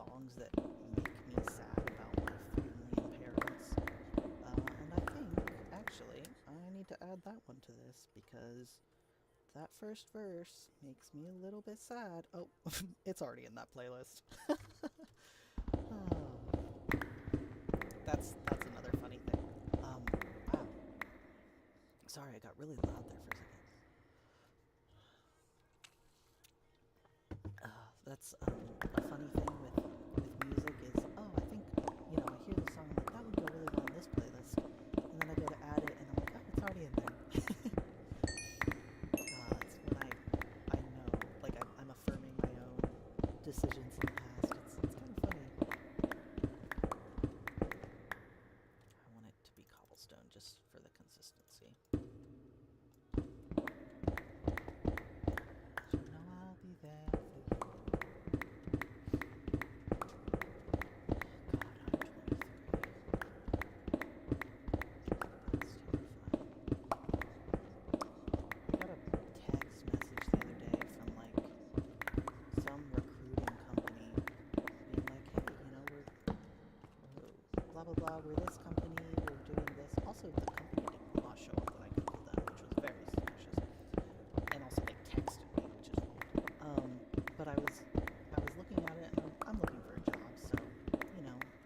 songs that make me sad about my family and parents. And I think, actually, I need to add that one to this because that first verse makes me a little bit sad. Oh, it's already in that playlist. Oh, that's another funny thing. Wow. Sorry, I got really loud there for a second. That's a funny thing with music is, oh, I think, I hear the song, I'm like, that would go really well in this playlist. And then I go to add it, and I'm like, oh, it's already in there. It's when I know, like, I'm affirming my own decisions in the past. It's kind of funny. I want it to be cobblestone just for the consistency. You know I'll be there for you. Blah blah blah, we're this company, we're doing this. Also, the company did not show up when I googled them, which was very suspicious. And also, they texted me, which is weird. But I was looking at it, and I'm looking for a job, so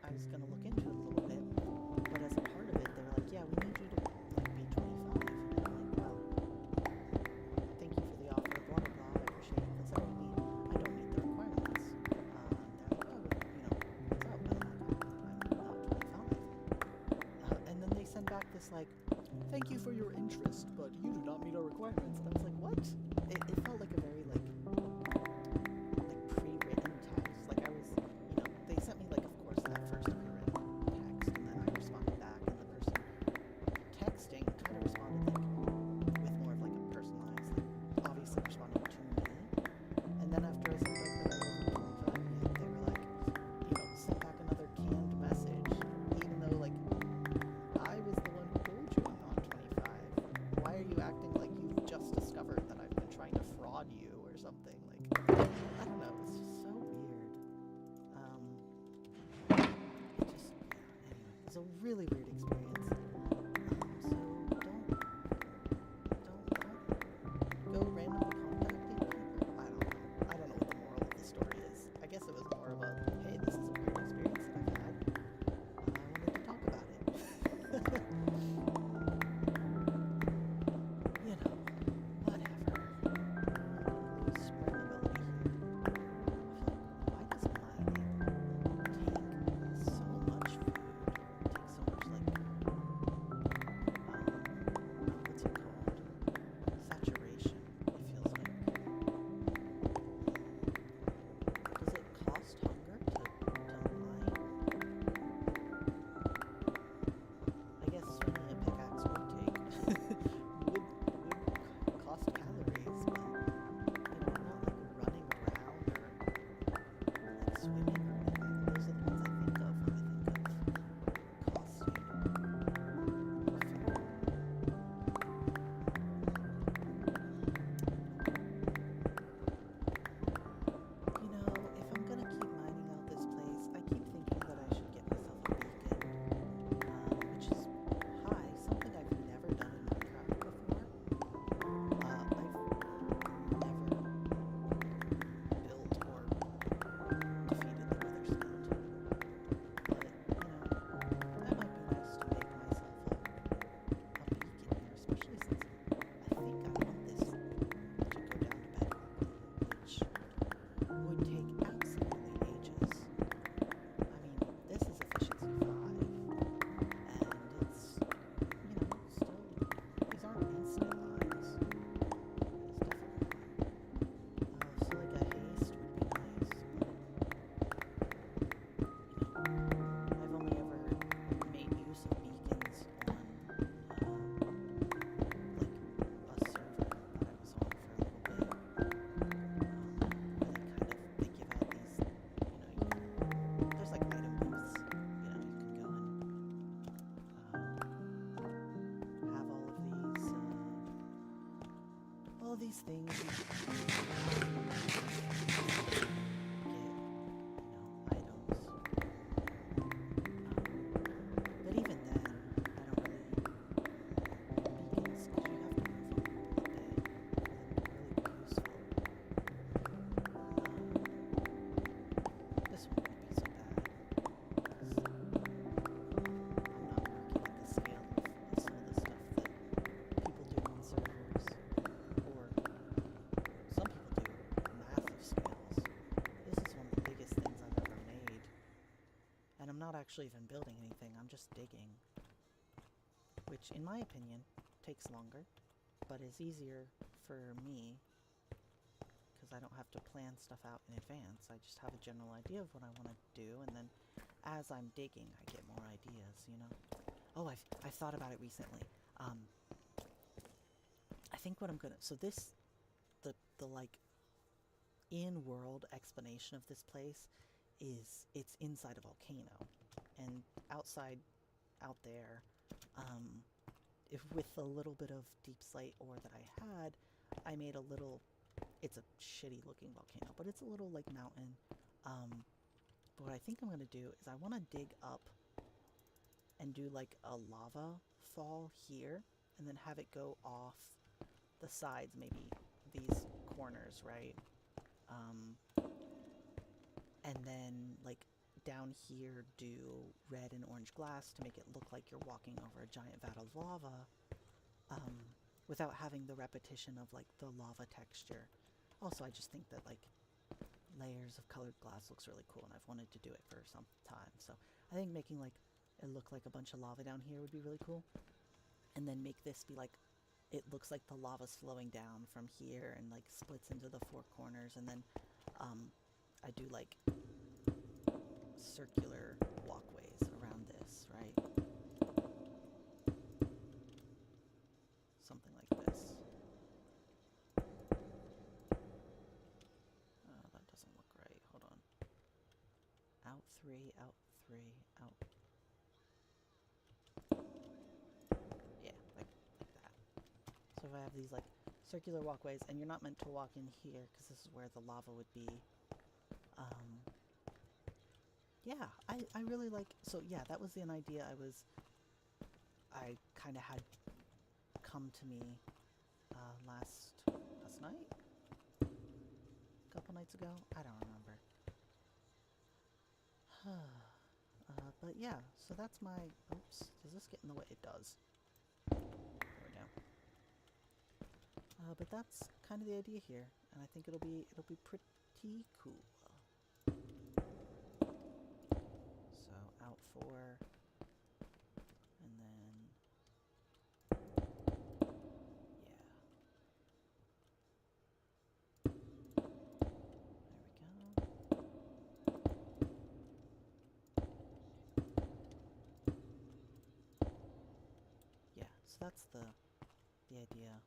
I was gonna look into it a little bit. But as a part of it, they were like, yeah, we need you to be 25. And I'm like, well, thank you for the offer, blah blah blah. I appreciate it, but I don't meet the requirements. They're like, oh, what's up? And I'm like, I'm not 25. And then they send back this like, thank you for your interest, but you do not meet our requirements. And I was like, what? It felt like a very like pre-written text. Like I was, they sent me like, of course, that first pre-written text, and then I responded back, and the person texting kind of responded like with more of like a personalized, like obviously responding to me. And then after I sent back that I wasn't 25 yet, they were like, sent back another canned message, even though like I was the one who told you I'm not 25. Why are you acting like you've just discovered that I've been trying to fraud you or something? Like, I don't know, it's just so weird. Anyway, it's a really weird experience. So don't go randomly contacting people. I don't know what the moral of the story is. I guess it was more of a, hey, this is a weird experience that I've had. I wanted to talk about it. Whatever. Lose spreadability here. Why does mining take so much food? Take so much what's it called? Saturation, it feels like. Does it cost hunger to mine? I guess swinging a pickaxe would take would cost calories, but not like running around or like swimming or anything. Those are the ones I think of when I think of costing food. If I'm gonna keep mining out this place, I keep thinking that I should get myself a beacon, which is something I've never done in Minecraft before. I've never built or defeated the Witherstand, but that might be nice to make myself a beacon here, especially since I think I want this to go down to bedrock, which would take absolutely ages. I mean, this is efficiency 5, and it's, still, these aren't instant mines. It's definitely not. So like a haste would be nice, but, I've only ever made use of beacons on, like, a server that I was on for a little bit. They give out these, there's like item booths, you can go and have all of these things you can get, items. actually even building anything, I'm just digging. Which, in my opinion, takes longer, but is easier for me, because I don't have to plan stuff out in advance. I just have a general idea of what I want to do, and then as I'm digging, I get more ideas, you know? Oh, I've thought about it recently. I think what I'm gonna... So this... The like, in-world explanation of this place is it's inside a volcano. And outside, out there, if with a little bit of deep slate ore that I had, I made a little... It's a shitty looking volcano, but it's a little like mountain. But what I think I'm gonna do is I want to dig up and do like a lava fall here, and then have it go off the sides, maybe these corners, right? And then like down here do red and orange glass to make it look like you're walking over a giant vat of lava, without having the repetition of like the lava texture. Also, I just think that like layers of colored glass looks really cool, and I've wanted to do it for some time. So I think making like it look like a bunch of lava down here would be really cool. And then make this be like, it looks like the lava's flowing down from here and like splits into the four corners, and then I do like circular walkways around this, right? Something like this. That doesn't look right. Hold on. Out 3, out 3, out. Yeah, like that. So if I have these like circular walkways, and you're not meant to walk in here because this is where the lava would be. Yeah, I really like, so yeah, that was an idea I kind of had come to me last night? A couple nights ago? I don't remember. But yeah, so that's my, oops, does this get in the way? It does. There we go. But that's kind of the idea here, and I think it'll be pretty cool. So out 4, and then yeah. Yeah, so that's the idea.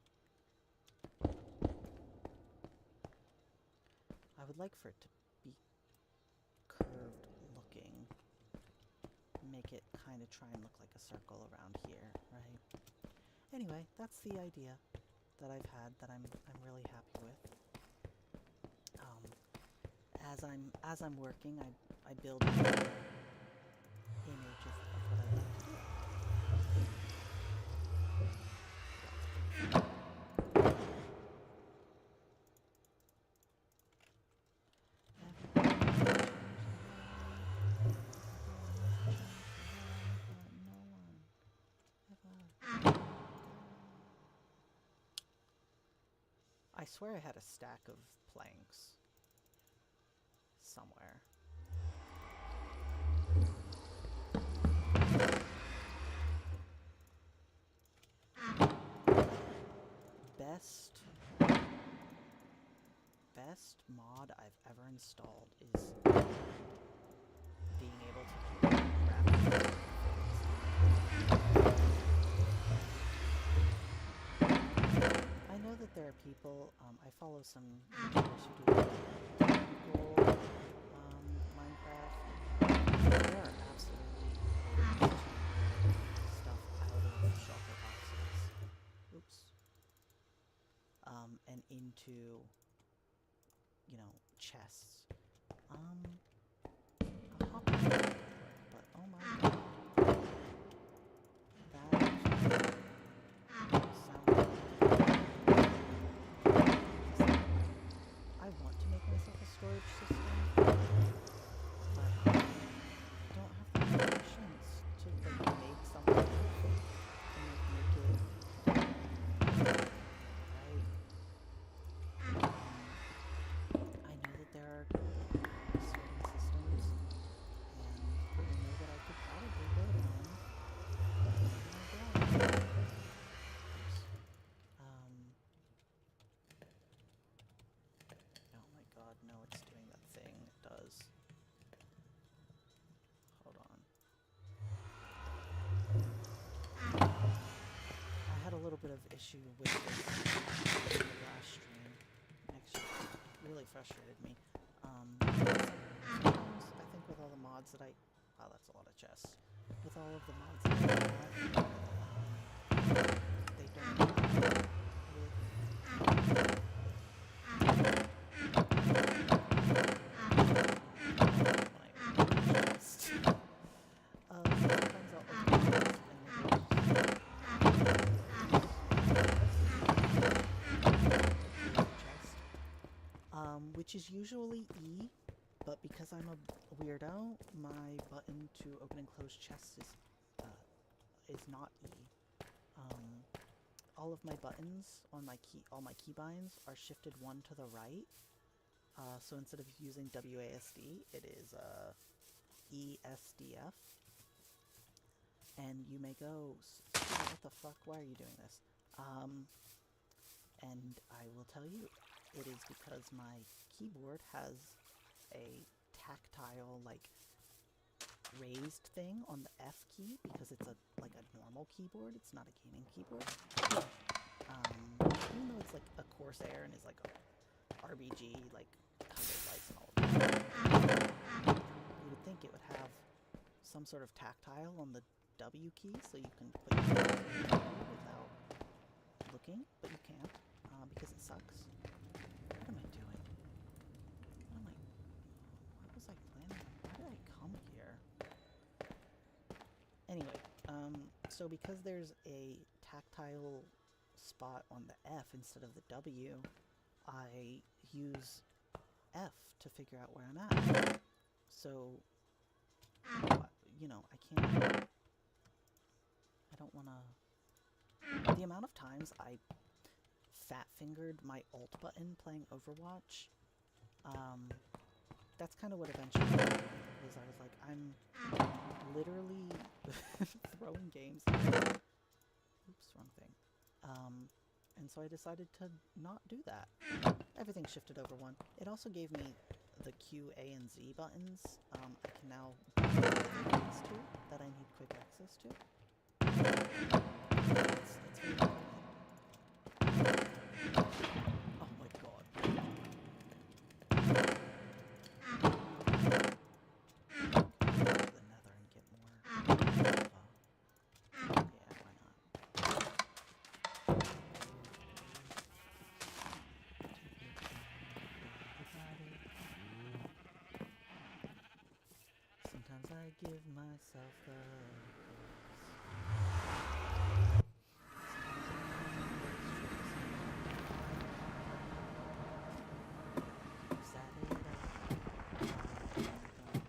I would like for it to be curved looking. Make it kind of try and look like a circle around here, right? Anyway, that's the idea that I've had that I'm really happy with. As I'm working, I build an image of what I'd like to do. I swear I had a stack of planks somewhere. Best mod I've ever installed is being able to keep crafting things. I know that there are people, I follow some YouTubers who do technical Minecraft. There are absolutely ways to make stuff out of shulker boxes. Oops. And into, you know, chests. I'll hop on that, but oh my god. That sounded... I want to make myself a storage system, but I don't have the patience to like make something and like make it right. I know that there are sorting systems, and I know that I could of issue with this in the last stream. Actually, really frustrated me. Sometimes I think with all the mods that I... Wow, that's a lot of chests. With all of the mods that I have, they don't with sometimes I'll open this which is usually E, but because I'm a weirdo, my button to open and close chests is not E. All of my buttons on all my keybinds are shifted one to the right. So instead of using WASD, it is ESDF. And you may go, what the fuck, why are you doing this? And I will tell you, it is because my keyboard has a tactile, like, raised thing on the F key, because it's like a normal keyboard, it's not a gaming keyboard. Even though it's like a Corsair and is like a RBG, like colored lights and all of that, you would think it would have some sort of tactile on the W key, so you can put your keyboard without looking, but you can't, because it sucks. What am I doing? What was I planning? Why did I come here? Anyway, so because there's a tactile spot on the F instead of the W, I use F to figure out where I'm at. So, you know, I don't want to... The amount of times I fat-fingered my alt button playing Overwatch, that's kind of what eventually happened, was I was like, I'm literally throwing games. Oops, wrong thing. And so I decided to not do that. Everything shifted over one. It also gave me the Q, A, and Z buttons. I can now do things to that I need quick access to. That's really cool. Oh my god. Go to the Nether and get more lava. Yeah, why not? Sometimes I give myself the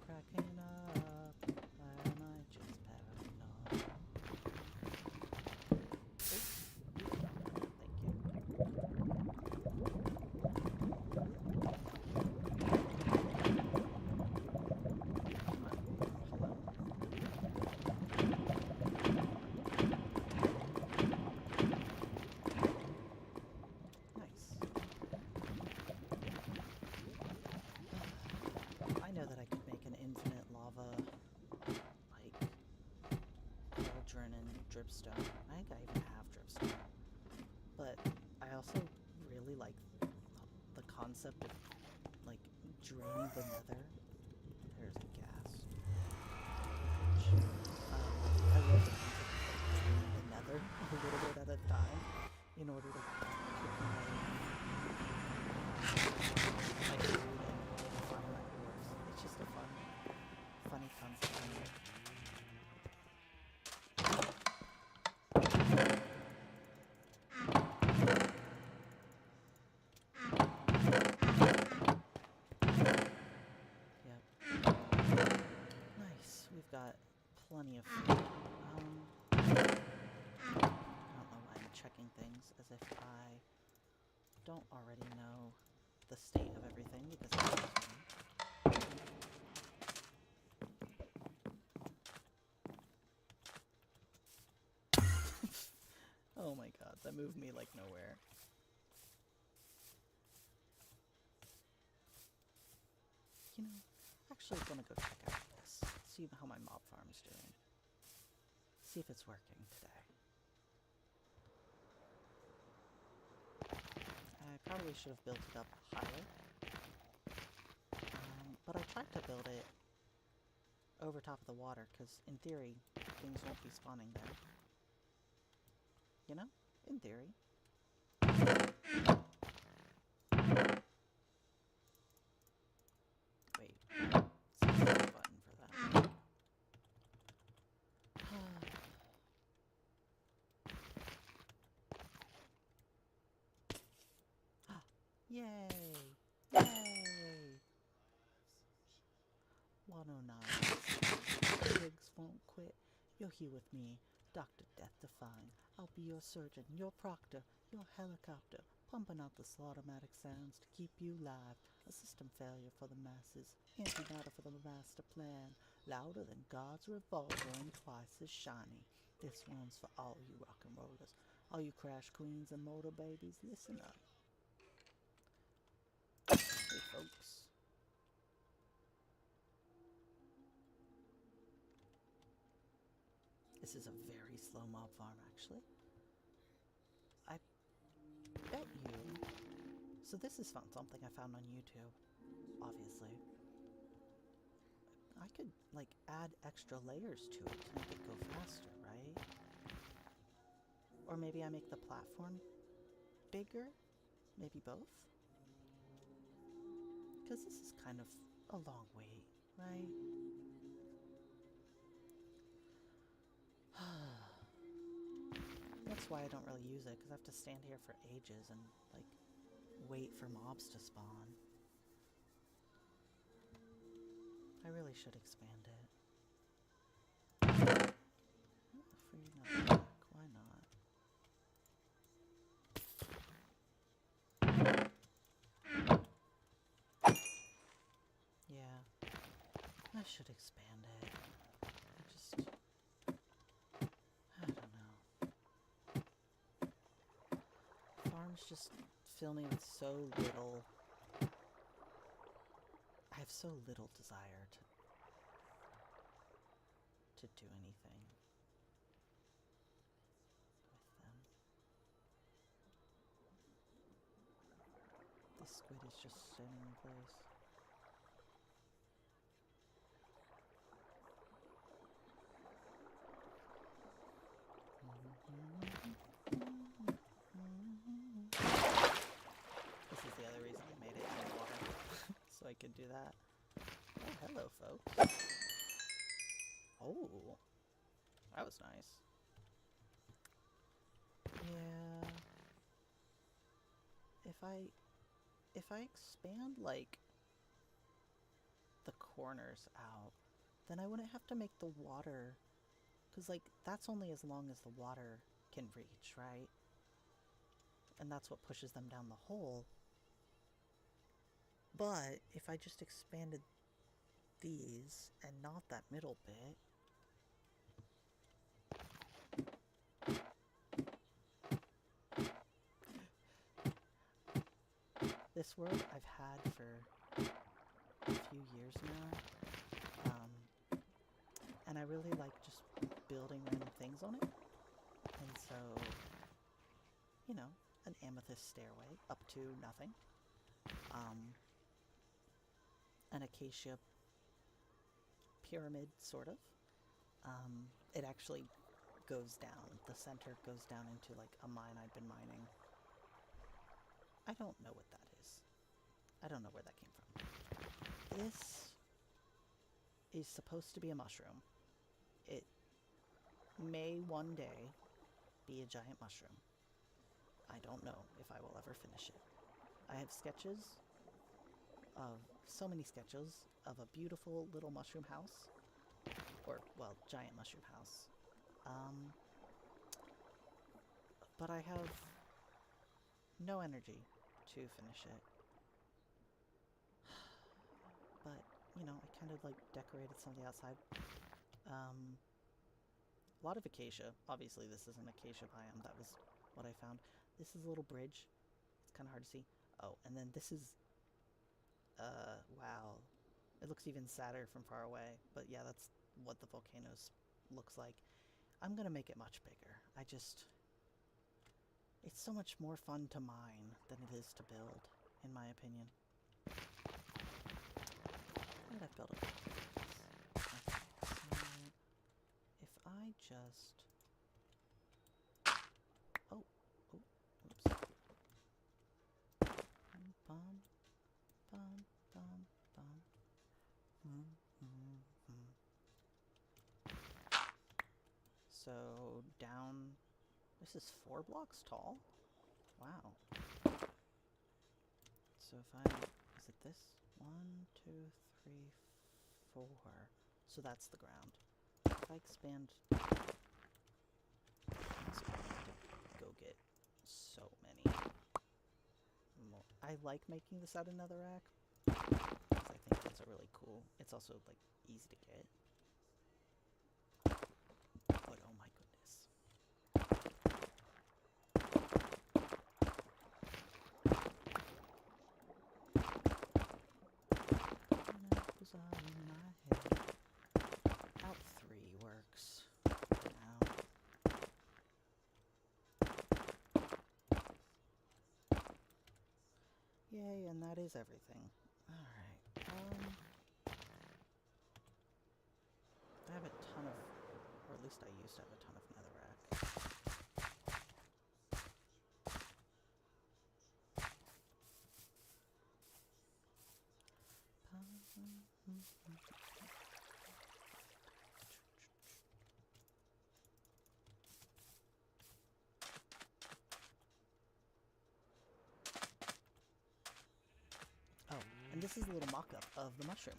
cracking up. Why am I just paranoid? Thank you. Hello? Nice. I know that I could make an infinite lava, like, cauldron and dripstone. I think I even have dripstone. But I also really like the concept of, like, draining the nether. There's a gas. I love the concept of, like, draining the nether a little bit at a time in order to cook my food and find my ores. It's just a funny concept. Yep. Nice. We've got plenty of food. I don't know why I'm checking things as if I don't already know the state of everything, because I just oh my god, that moved me like nowhere. You know, actually I'm gonna go check out this. See how my mob farm's doing. See if it's working today. Probably should have built it up higher. But I tried to build it over top of the water, because in theory, things won't be spawning there. You know? In theory. Wait. There's a button for that. Yay! Yay! 109. Pigs won't quit. You're here with me, Dr. Death Defying. I'll be your surgeon, your proctor, your helicopter, pumping out the slaughtermatic sounds to keep you live. A system failure for the masses, antimatter for the master plan. Louder than God's revolver and twice as shiny. This one's for all you rock and rollers, all you crash queens and motor babies. Listen up. Hey, folks. This is a very slow mob farm, actually. I bet you... So this is something I found on YouTube, obviously. I could, like, add extra layers to it to make it go faster, right? Or maybe I make the platform bigger? Maybe both? Because this is kind of a long wait, right? That's why I don't really use it, because I have to stand here for ages and, like, wait for mobs to spawn. I really should expand it. Free another block, why not? Yeah, I should expand it. I don't know. Farms just fill me with so little... I have so little desire to do anything with them. This squid is just standing in place. This is the other reason I made it in the water, so I could do that. Oh, hello, folks. Oh, that was nice. Yeah. If I expand, like, the corners out, then I wouldn't have to make the water, because, like, that's only as long as the water can reach, right? And that's what pushes them down the hole. But if I just expanded these and not that middle bit, this world I've had for a few years now, and I really like just building random things on it. And so, you know, an amethyst stairway up to nothing, an acacia pyramid, sort of. It actually goes down. The center goes down into, like, a mine I'd been mining. I don't know what that is. I don't know where that came from. This is supposed to be a mushroom. It may one day be a giant mushroom. I don't know if I will ever finish it. I have sketches of, so many sketches of a beautiful little mushroom house. Or, well, giant mushroom house. But I have no energy to finish it. But, you know, I kind of, like, decorated some of the outside. A lot of acacia. Obviously, this is an acacia biome. That was what I found. This is a little bridge. It's kind of hard to see. Oh, and then this is... wow. It looks even sadder from far away. But yeah, that's what the volcano looks like. I'm gonna make it much bigger. It's so much more fun to mine than it is to build, in my opinion. Why did I build it? Okay, so if I just... Oh, oops. Bum, bum, bum, bum. So down, this is 4 blocks tall? Wow. So if I, is it this? 1, 2, 3, 4. So that's the ground. If I expand, so I have to go get so many more. I like making this out of netherrack, because I think it's a really cool, it's also like easy to get. But oh my goodness. Apples are in my head. Out 3 works now. Yay, and that is everything. Alright, I have a ton of, or at least I used to have a ton of netherrack. Oh, and this is a little mock-up of the mushroom.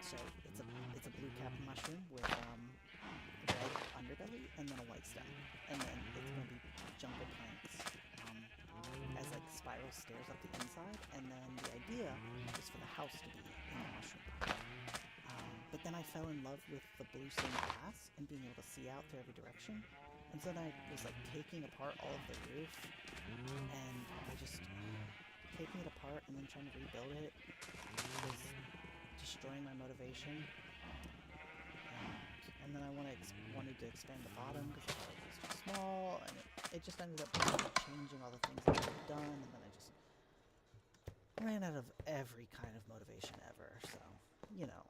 So it's a blue cap mushroom with red underbelly and then a white stem, and then it's going to be jungle planks as like spiral stairs up the inside, and then the idea is for the house to be in the mushroom pile. But then I fell in love with the blue stained glass and being able to see out to every direction, and so then I was like taking apart all of the roof, and I just taking it apart and then trying to rebuild it was destroying my motivation. And then I wanted to expand the bottom because I thought it was too small, and it just ended up changing all the things that I had done, and then I just ran out of every kind of motivation ever, so, you know.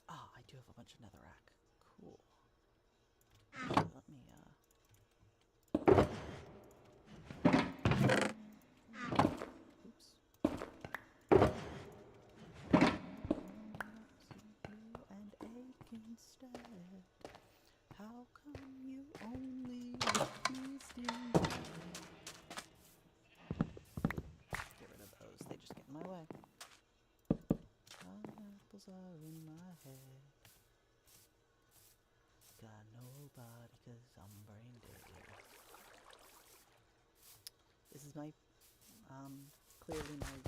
Ah, I do have a bunch of netherrack. Cool. Let me, oops. And ache instead. How come you only existing? Get rid of those, they just get in my way. Apples are in my head. Got nobody 'cause I'm brain dead. This is my, clearly my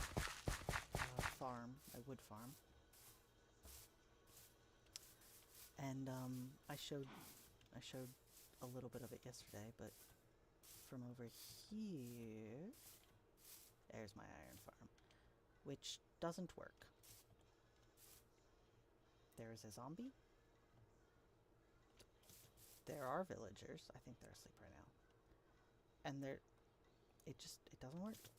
farm, my wood farm. And I showed a little bit of it yesterday, but from over here, there's my iron farm, which doesn't work. There's a zombie. There are villagers. I think they're asleep right now. And it doesn't work.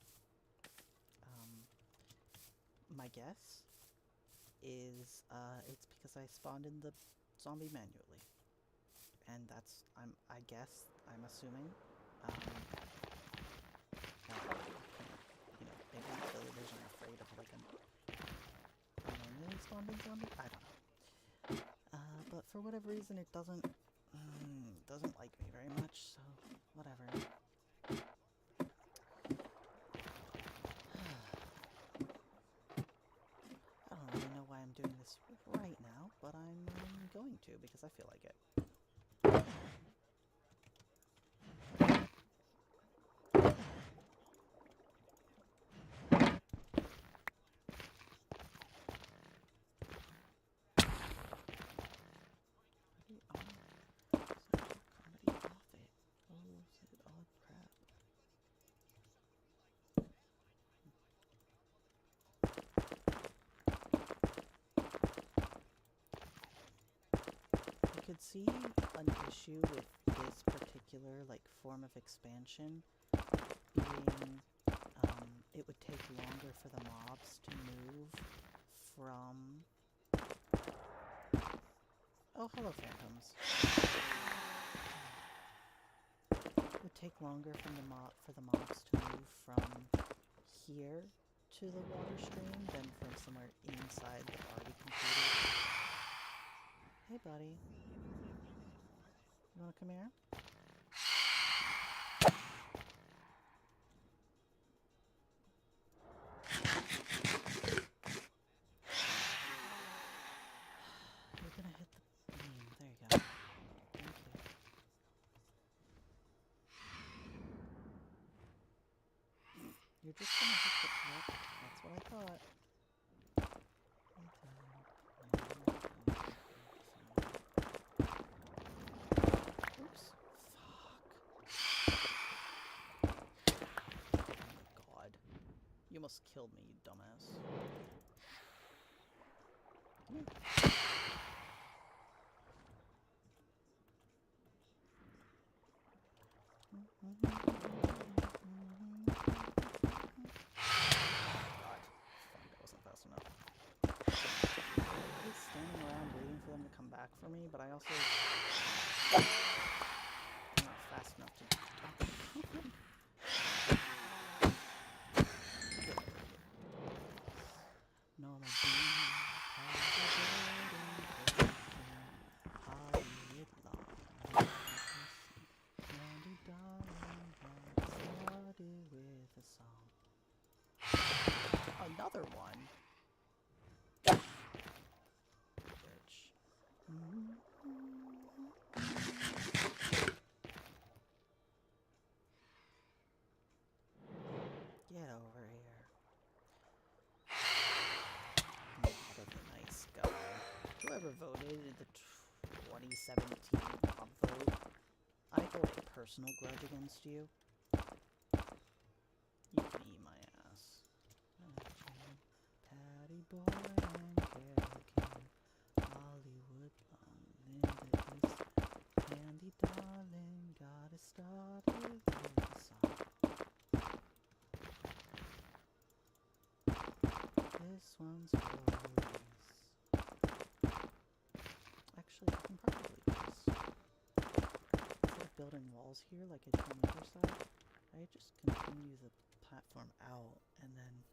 My guess is it's because I spawned in the zombie manually. And that's, I'm assuming, you know, maybe villagers are afraid of like a manually spawned in zombie? I don't know. But for whatever reason it doesn't like me very much, so whatever. I don't really know why I'm doing this right now, but I'm going to because I feel like it. Could see an issue with this particular like form of expansion being it would take longer for the mobs to move from... Oh, hello, phantoms. It would take longer for the mobs to move from here to the water stream than from somewhere inside the already completed. Hey, buddy. You wanna come here? You're gonna hit the beam. There you go. Thank you. You're just gonna hit the... Yep, that's what I thought. Oops. Fuck. Oh my god. You almost killed me, you dumbass. Come here. Standing around waiting for them to come back for me, but I also am not fast enough to... Normal with a song. Another one. Bitch. Get over here. What a nice guy. Whoever voted in the 2017 mob vote, I hold a personal grudge against you. You can eat my ass. Patty boy and Carol King, Hollywood blonde, Linda is Candy darling, gotta start with a song. This one's for Elise. Actually, I can probably just, instead of building walls here like I did on the other side, I just continue the platform out and then,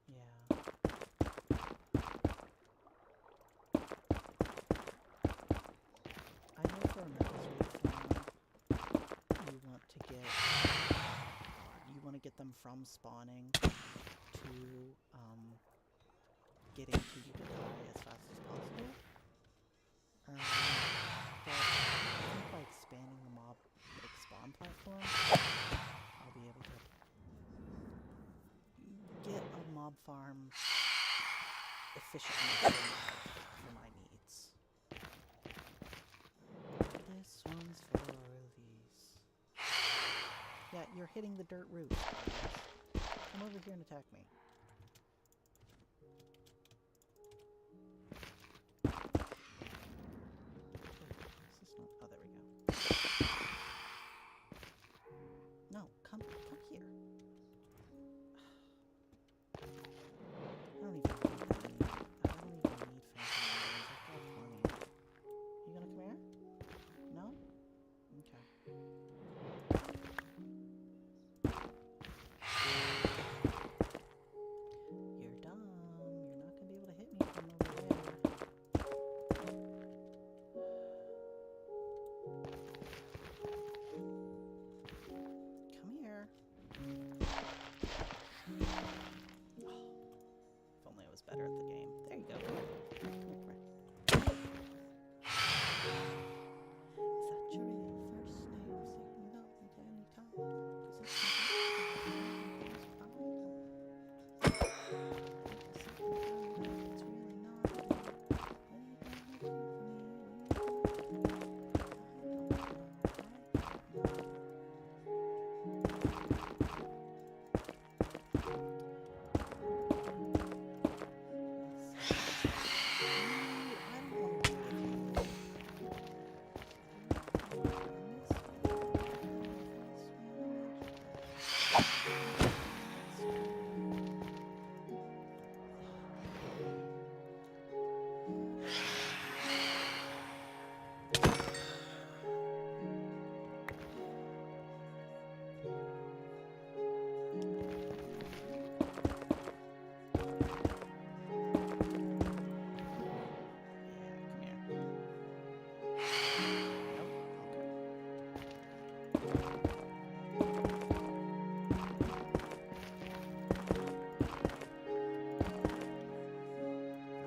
yeah. I know for a Metal farm, you want to get them from spawning to getting to you to die as fast as possible. But I think by expanding the mob spawn platform, I'll be able to get a mob farm efficiently for my needs. This one's for Elise. Yeah, you're hitting the dirt roof. Come over here and attack me. Oh, there we go. No, come here. I don't even need phantom minions. I've got plenty. You gonna come here? No? Okay.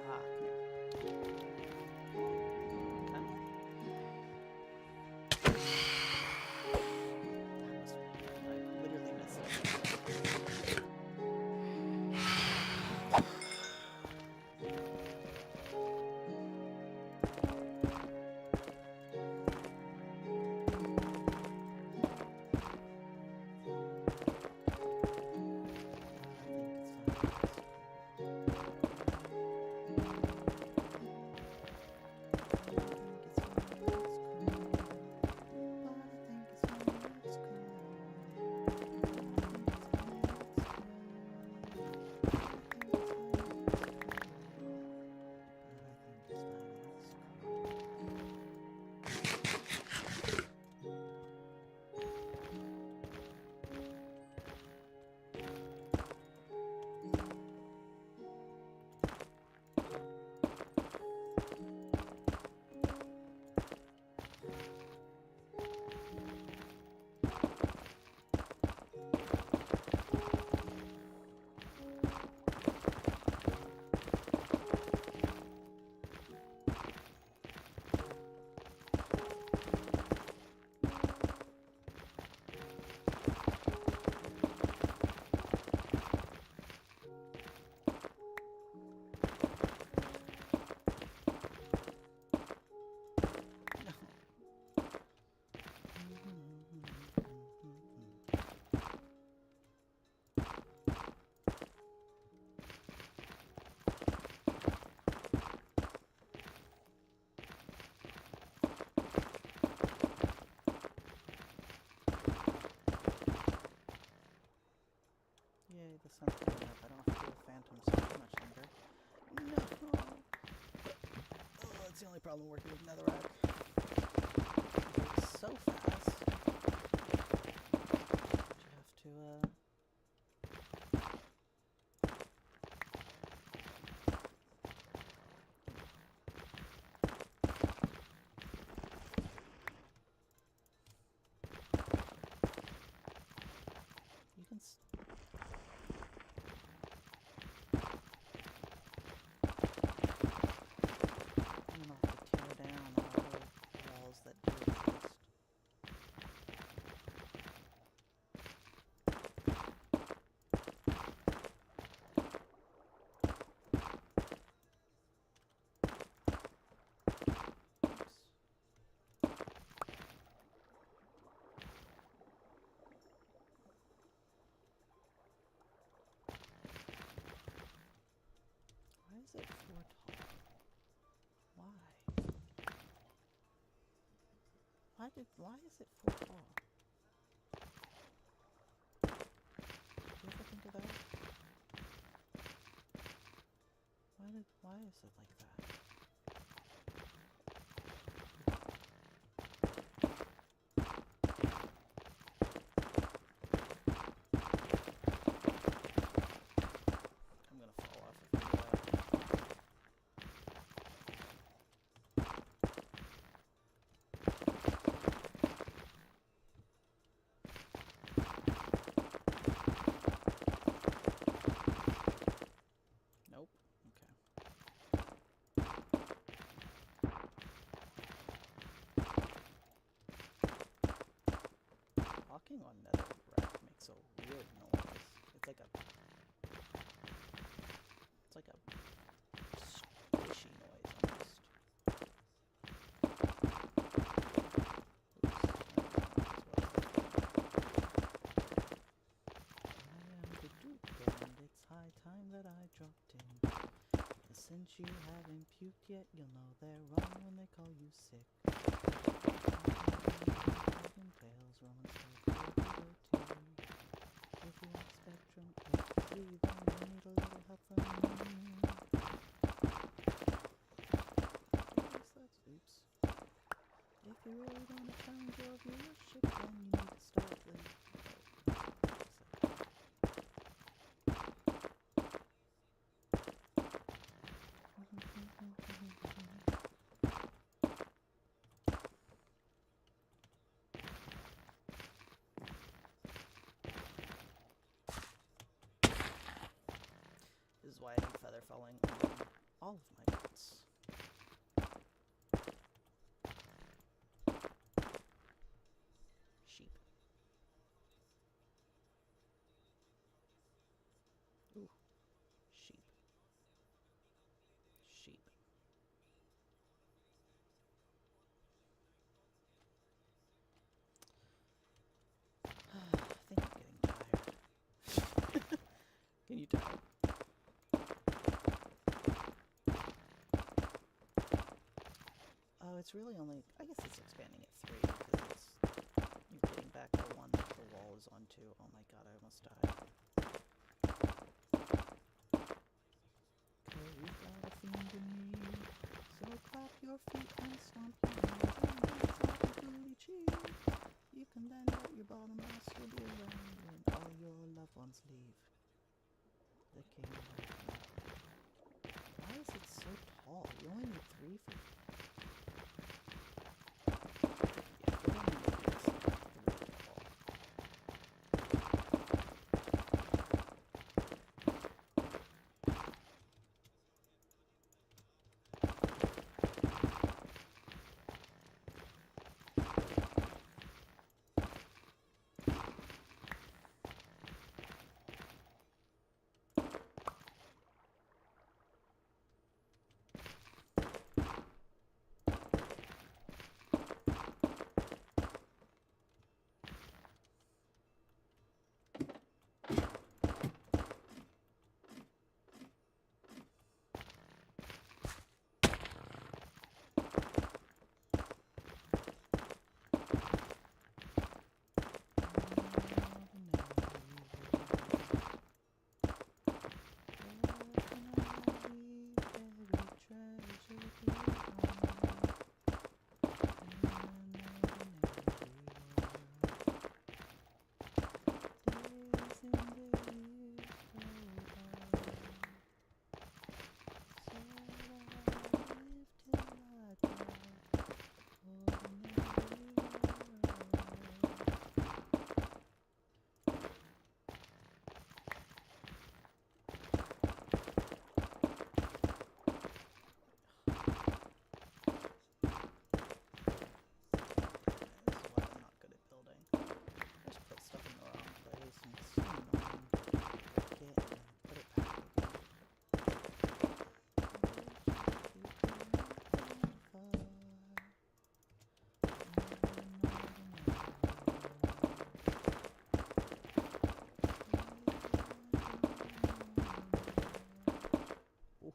Ah, come here. Okay. I literally missed it. Yay, the sun's coming up. I don't have to deal with phantoms for too much longer. No! Oh, that's the only problem working with netherrack. It works so fast. You have to, you can I'm gonna have to tear down all the walls that do exist. Why is it 4 tall? Why? Why is it 4 tall? Do you ever think of that? Why is it like that? I'm gonna fall off if I do that. Nope. Okay. Walking on netherrack makes a weird noise. It's like a squishy noise almost. I am the Duke, and it's high time that I dropped in. Since you haven't puked yet, you'll know they're wrong when they call you sick. Tails, Roman Square, if you want Spectrum XZ, then you need a little help from me. Oops. If you really want to challenge your viewership, then you need to start with... felling on all of my bits. Sheep. Ooh. Sheep. Sheep. I think I'm getting tired. Can you tell? Oh, it's really only, I guess it's expanding at 3 because you're getting back the one that the wall is on 2. Oh my god, I almost died. Cause you've got a fiend in me, so clap your feet and stomp your hands and dance like a booty cheek. You can then bet your bottom ass will be around when all your loved ones leave the kingdom. Why is it so tall? You only need 3 for...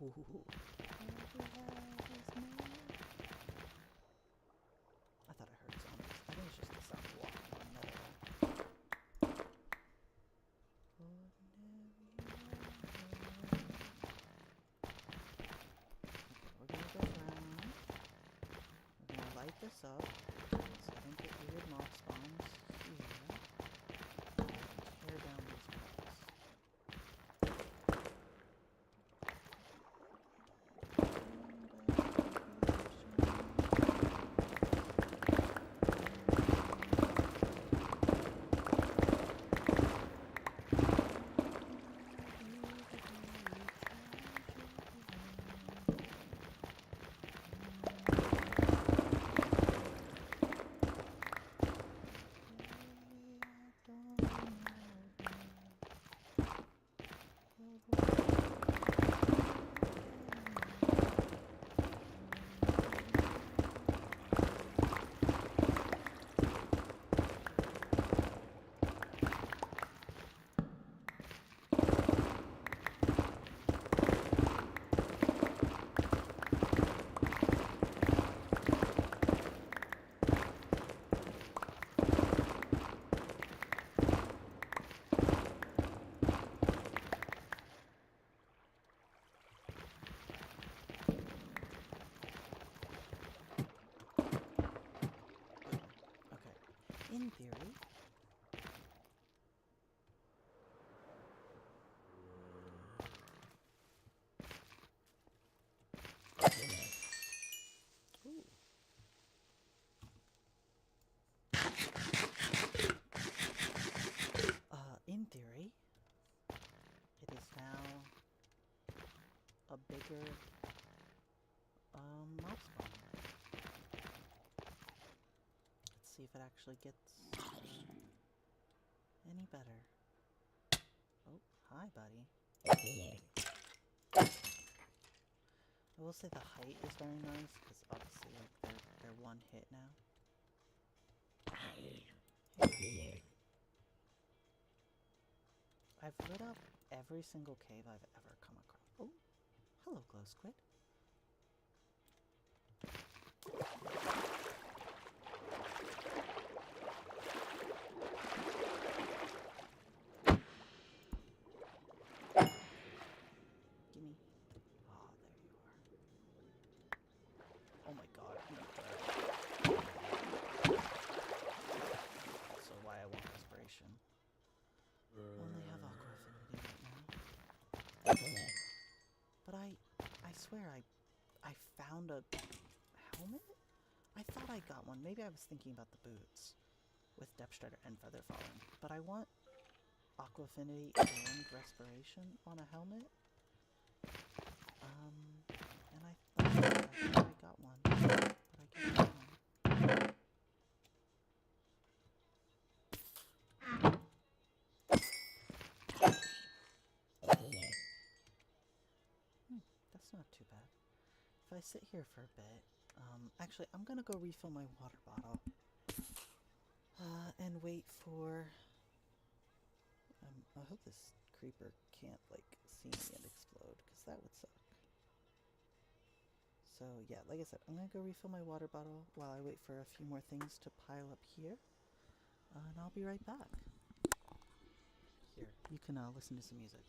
Ooh. I thought I heard zombies. I think it's just the sound of walking on metal. Okay, we're gonna go around. We're gonna light this up so I don't get weird mob spawns here. Tear down these walls. In theory, in theory, it is now actually gets any better. Oh, hi, buddy. I will say the height is very nice, because obviously, like, they're one hit now. Hey. I've lit up every single cave I've ever come across. Oh, hello, Glow Squid. Gimme. Ah, there you are. Oh my god, also why I want inspiration. Only have Aqua Affinity right now. But I swear I found a helmet? I thought I got one. Maybe I was thinking about the boots with Depth Strider and Feather Falling. But I want Aqua Affinity and Respiration on a helmet. And I thought I got one. But I can't get one. That's not too bad. If I sit here for a bit, actually, I'm gonna go refill my water bottle. And wait for... I hope this creeper can't, like, see me and explode, because that would suck. So, yeah, like I said, I'm gonna go refill my water bottle while I wait for a few more things to pile up here. And I'll be right back. Here, you can listen to some music.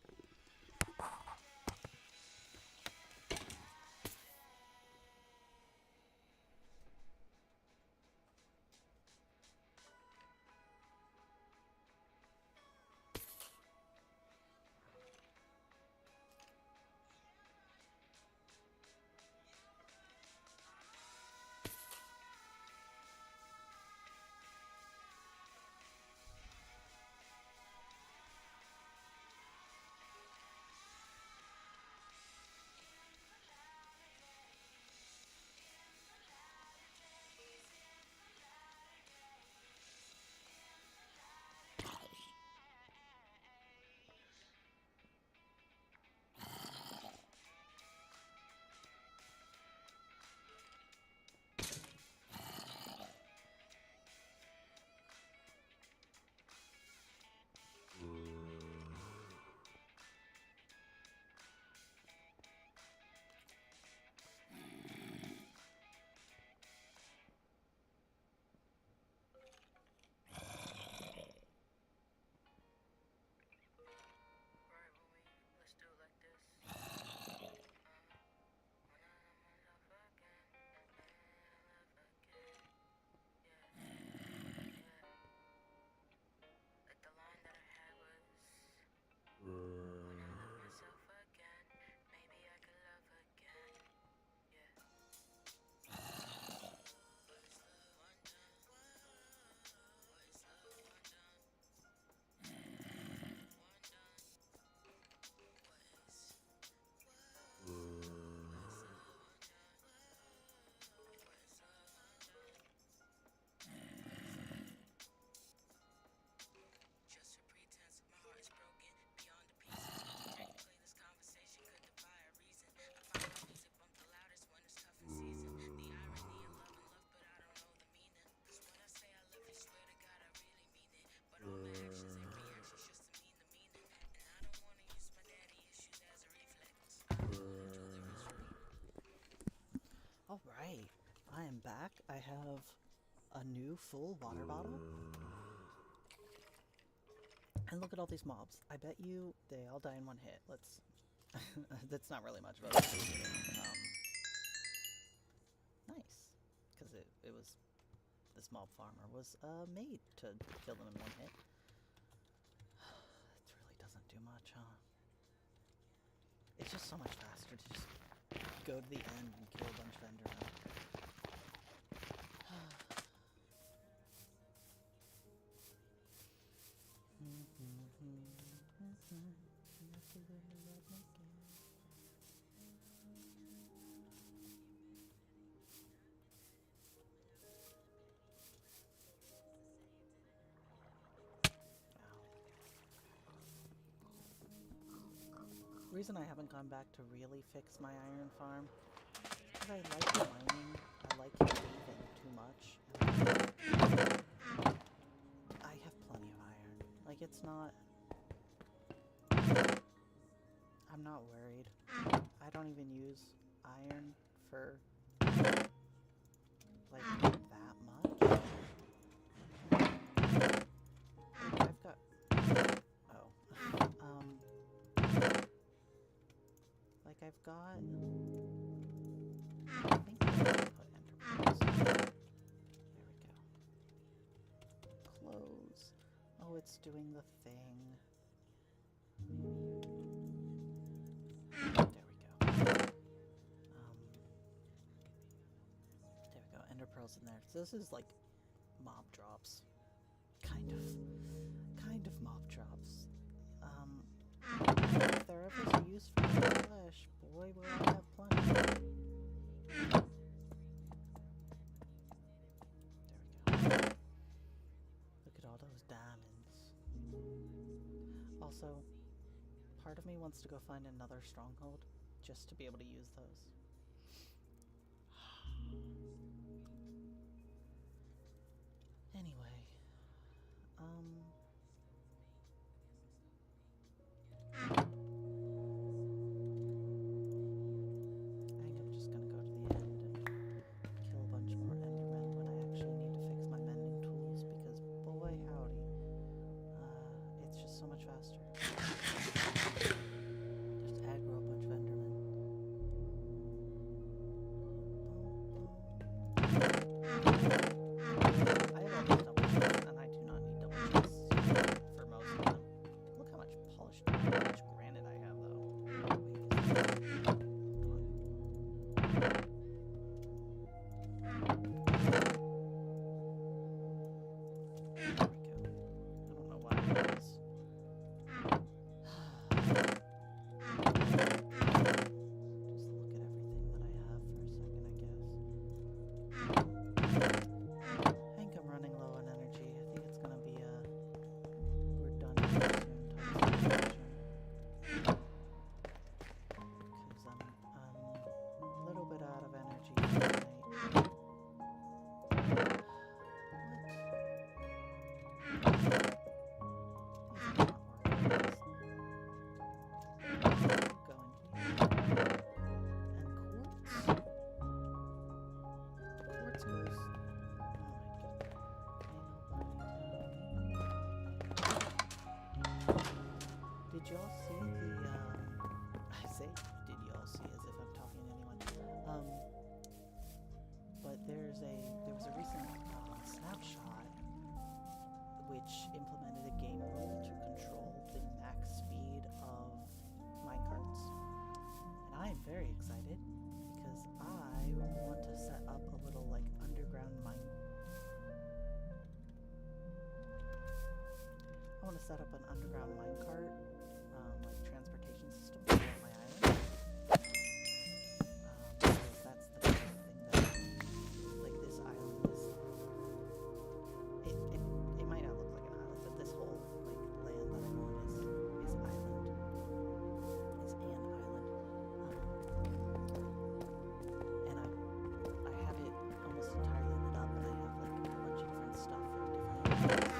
Alright, I am back. I have a new full water bottle. And look at all these mobs. I bet you they all die in one hit. Let's... That's not really much, but... nice. Because it was... This mob farmer was made to kill them in one hit. It really doesn't do much, huh? It's just so much faster to just go to the end and kill a bunch of Endermen. reason I haven't gone back to really fix my iron farm is because I like mining. I like caving too much. I have plenty of iron. Like, it's not... I'm not worried. I don't even use iron for, like, that much. I've got... Oh. Like, I've got... I think I can put enterprise. There we go. Close. Oh, it's doing the thing. There we go. There we go. Ender pearls in there. So this is like mob drops. Kind of mob drops. If there ever is a use for flesh, boy, will I have plenty. There we go. Look at all those diamonds. Also, part of me wants to go find another stronghold just to be able to use those. Anyway, I think I'm just gonna go to the end and kill a bunch more endermen when I actually need to fix my mending tools, because boy howdy, it's just so much faster. Just aggro a bunch of endermen. I have all these double chests, and I do not need double chests for most of them. Look how much polished, how much granite I have, though. There we go. I don't know why it is. Just look at everything that I have for a second, I guess. I think I'm running low on energy. I think it's gonna be a we're done soon type situation. Because I'm a little bit out of energy tonight. Did y'all see the, I say, did y'all see as if I'm talking to anyone, but there was a recent snapshot which implemented a game rule to control the max speed of minecarts, and I am very excited because I want to set up a little, like, underground mine. I want to set up an underground minecart, like, transportation system for my island. Because that's the kind of thing that, like, this island is. It might not look like an island, but this whole, like, land that I'm on is island. Is an island. And I have it almost entirely lit up, and I have, like, a bunch of different stuff and different areas.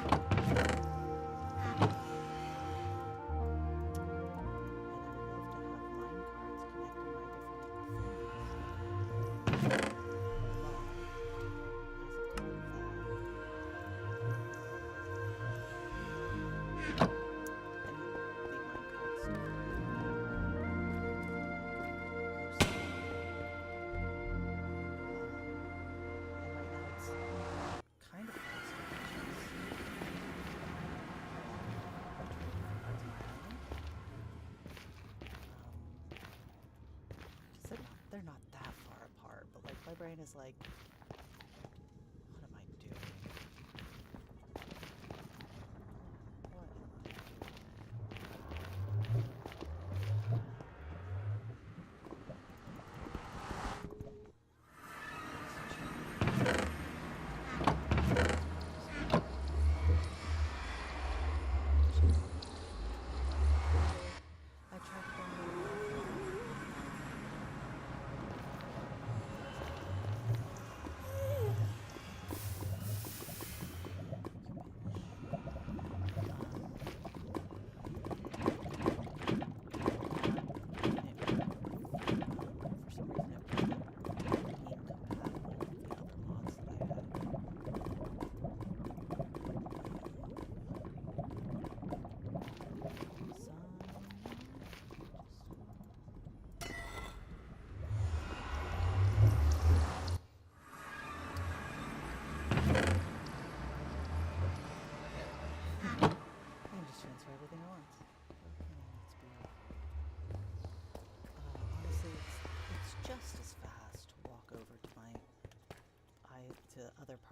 They're not that far apart, but, like, my brain is like, what am I doing? What am I I tried to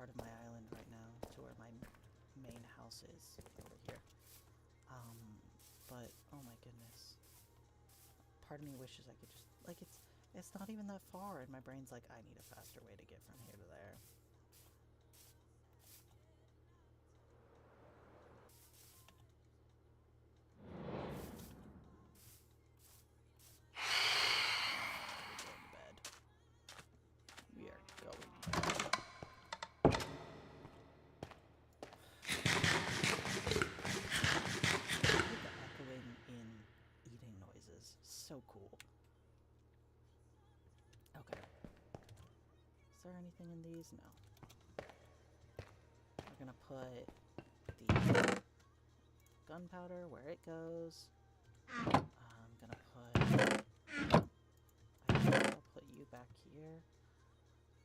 part of my island right now to where my main house is over here. But oh my goodness. Part of me wishes I could just, like, it's not even that far, and my brain's like, I need a faster way to get from here to there. We're going to bed. The echoing in eating noises. So cool. Okay. Is there anything in these? No. We're gonna put the gunpowder where it goes. I'm gonna put... I think I'll put you back here.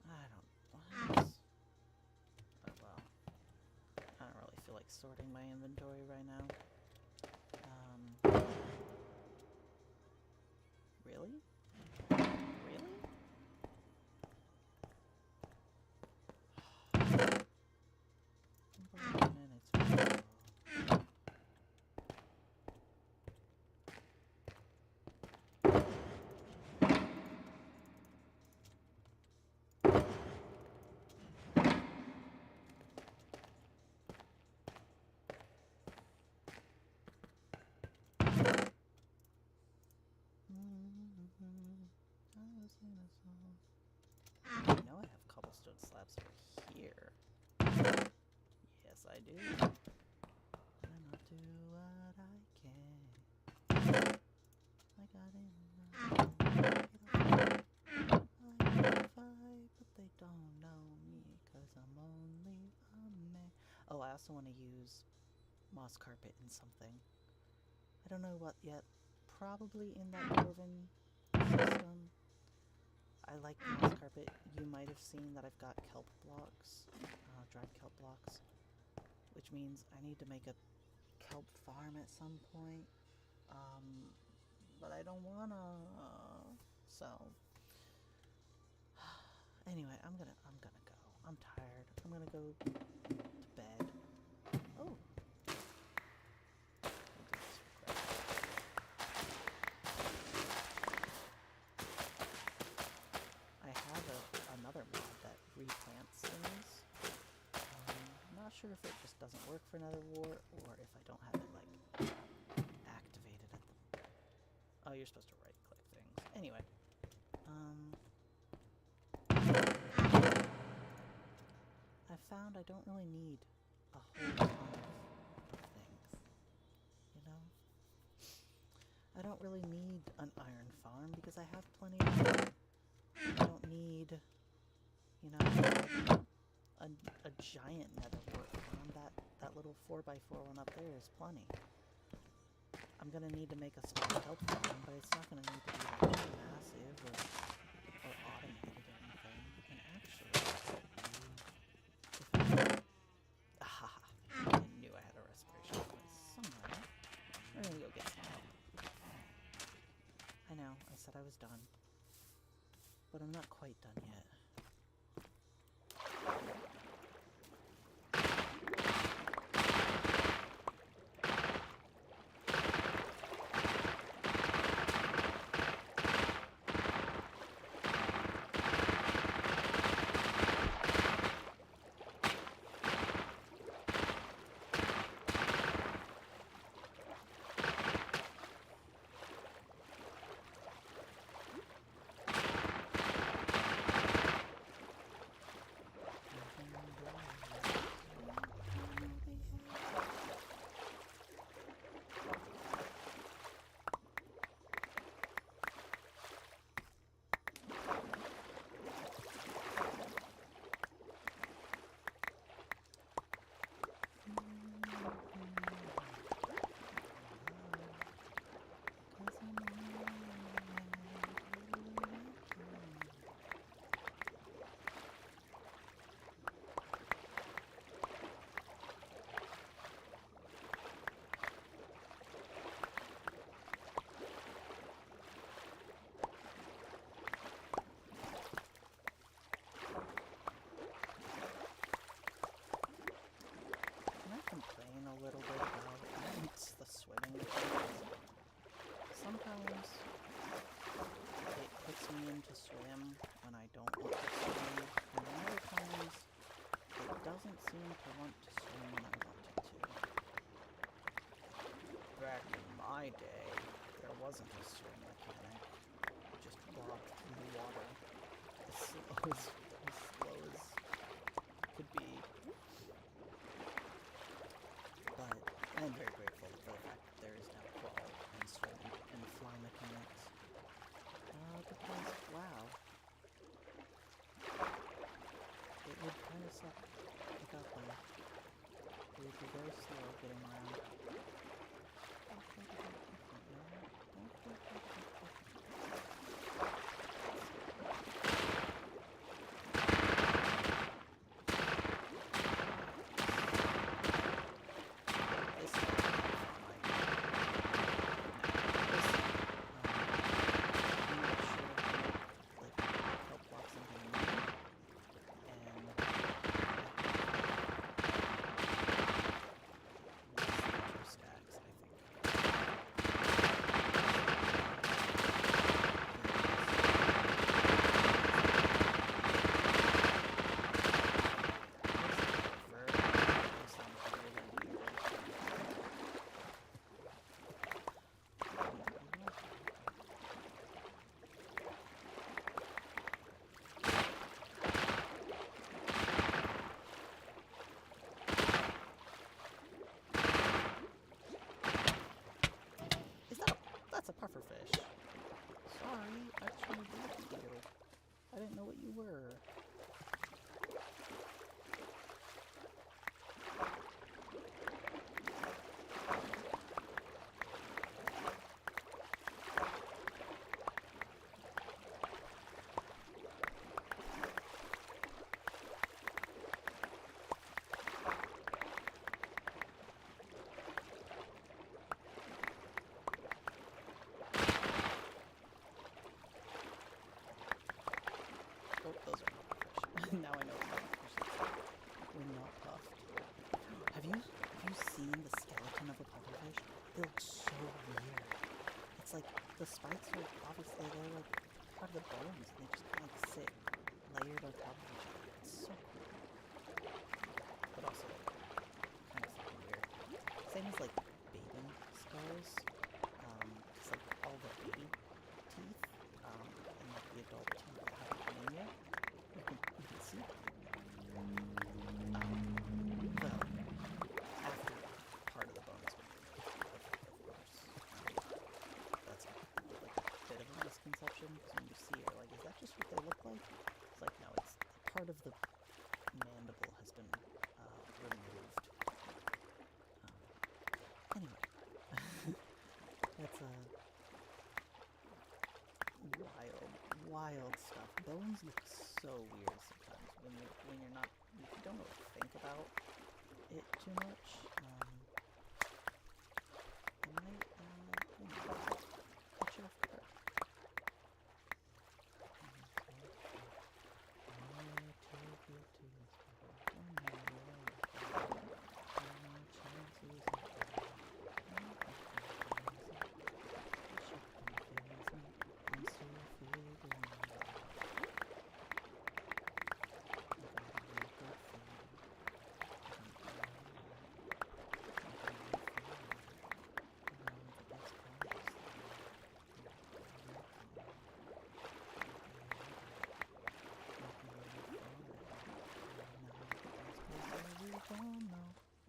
I don't... What? Oh well. I don't really feel like sorting my inventory right now. Really? Really? Minutes. I know I have cobblestone slabs over here. Yes, I do. And I'll do what I can. I got in but they don't know me, 'cause I'm only a man. Oh, I also want to use moss carpet in something. I don't know what yet. Probably in that dwarven system. I like the moss carpet. You might have seen that I've got kelp blocks, dried kelp blocks, which means I need to make a kelp farm at some point. But I don't wanna. So anyway, I'm gonna go. I'm tired. I'm gonna go to bed. Oh. I have another mod that replants things. I'm not sure if it just doesn't work for Nether Wart, or if I don't have it, like, activated at the... Oh, you're supposed to right-click things. Anyway. I found I don't really need a whole ton of things. You know? I don't really need an iron farm, because I have plenty of iron. I don't need, you know, a giant nether wart farm. That little 4x4 one up there is plenty. I'm gonna need to make a small kelp farm, but it's not gonna need to be like massive or automated or anything. And actually, I knew I had a respiration point somewhere. We're gonna go get some help. I know, I said I was done. But I'm not quite done yet. seem to want to swim when I wanted to. Back in my day, there wasn't a swim mechanic. You just walked through the water as slow as could be. But I'm very grateful for the fact that there is now crawl and swim and fly mechanics. Because, wow, it would kind of suck without them. It would be very slow getting around. That's a pufferfish. Sorry, I just wanted to look at you. I didn't know what you were. Oh, those are not fish. Now I know what kind of fish looks like. We're not puffed. Have you seen the skeleton of a pufferfish? They look so weird. It's like the spikes are obviously they're like part of the bones and they just kind of like sit layered on top of each other. It's so cool. But also kind of fucking weird. Same as like baby skulls. It's like all the baby teeth and like the adult teeth that haven't come in yet. You can see them. Well, after part of the bone is removed, of course. That's like a bit of a misconception, because when you see it, you're like, is that just what they look like? It's like, no, it's part of the mandible has been removed. Anyway, that's wild stuff. Bones look so weird sometimes when you're not, if you don't really think about it too much. I might cut you off the park.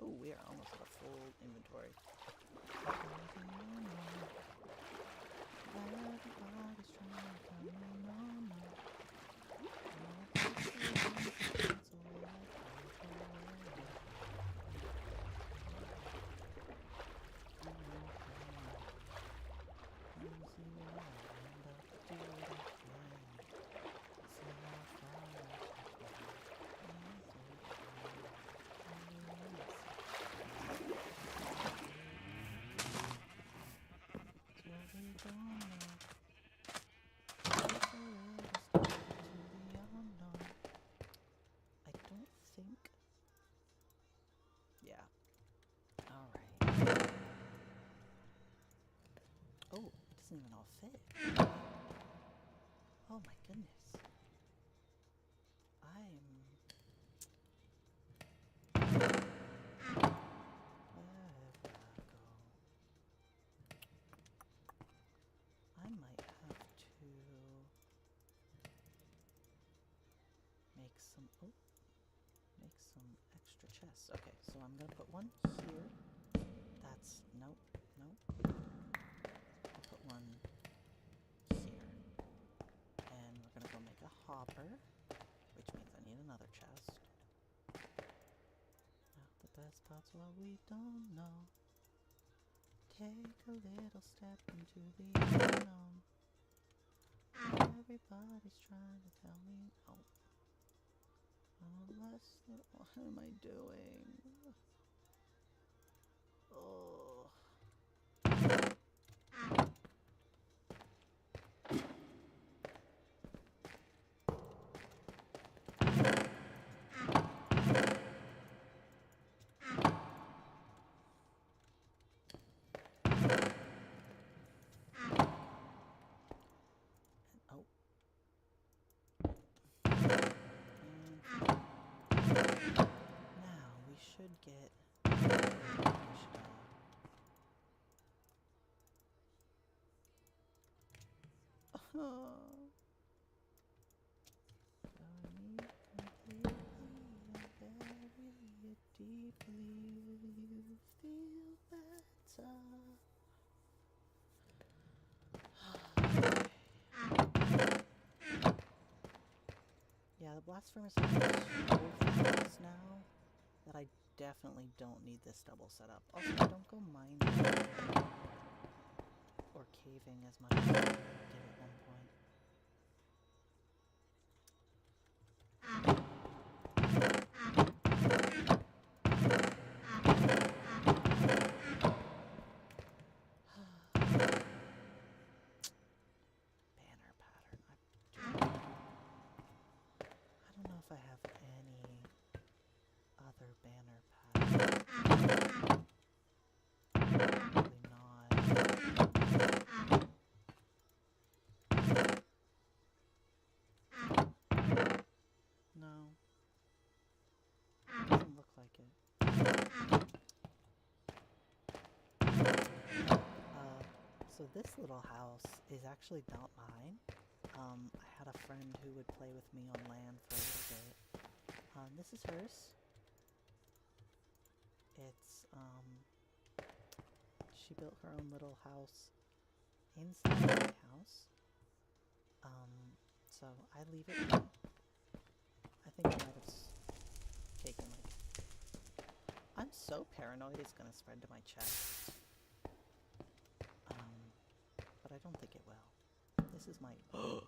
Oh, we are almost at a full inventory. Everybody's trying to tell me no. I don't think. Yeah. Alright. Oh, it doesn't even all fit. Oh my goodness. Yes, okay, so I'm gonna put one here. That's, nope, nope. I'll put one here. And we're gonna go make a hopper, which means I need another chest. Now, the best part's what we don't know. Take a little step into the unknown. Everybody's trying to tell me, oh. What am I doing? Oh. Oh. Now we should get. Yeah, the blast furnace is so fast now that I definitely don't need this double setup. Also, don't go mining or caving as much as I did at one point. Banner pattern. I don't know if I have any other banner pattern. Probably not. No. Doesn't look like it. So this little house is actually not mine. I had a friend who would play with me on land for a little bit. This is hers. It's, she built her own little house inside my house. So I leave it here. I think I might have taken, like... I'm so paranoid it's gonna spread to my chest. But I don't think it will. This is my... I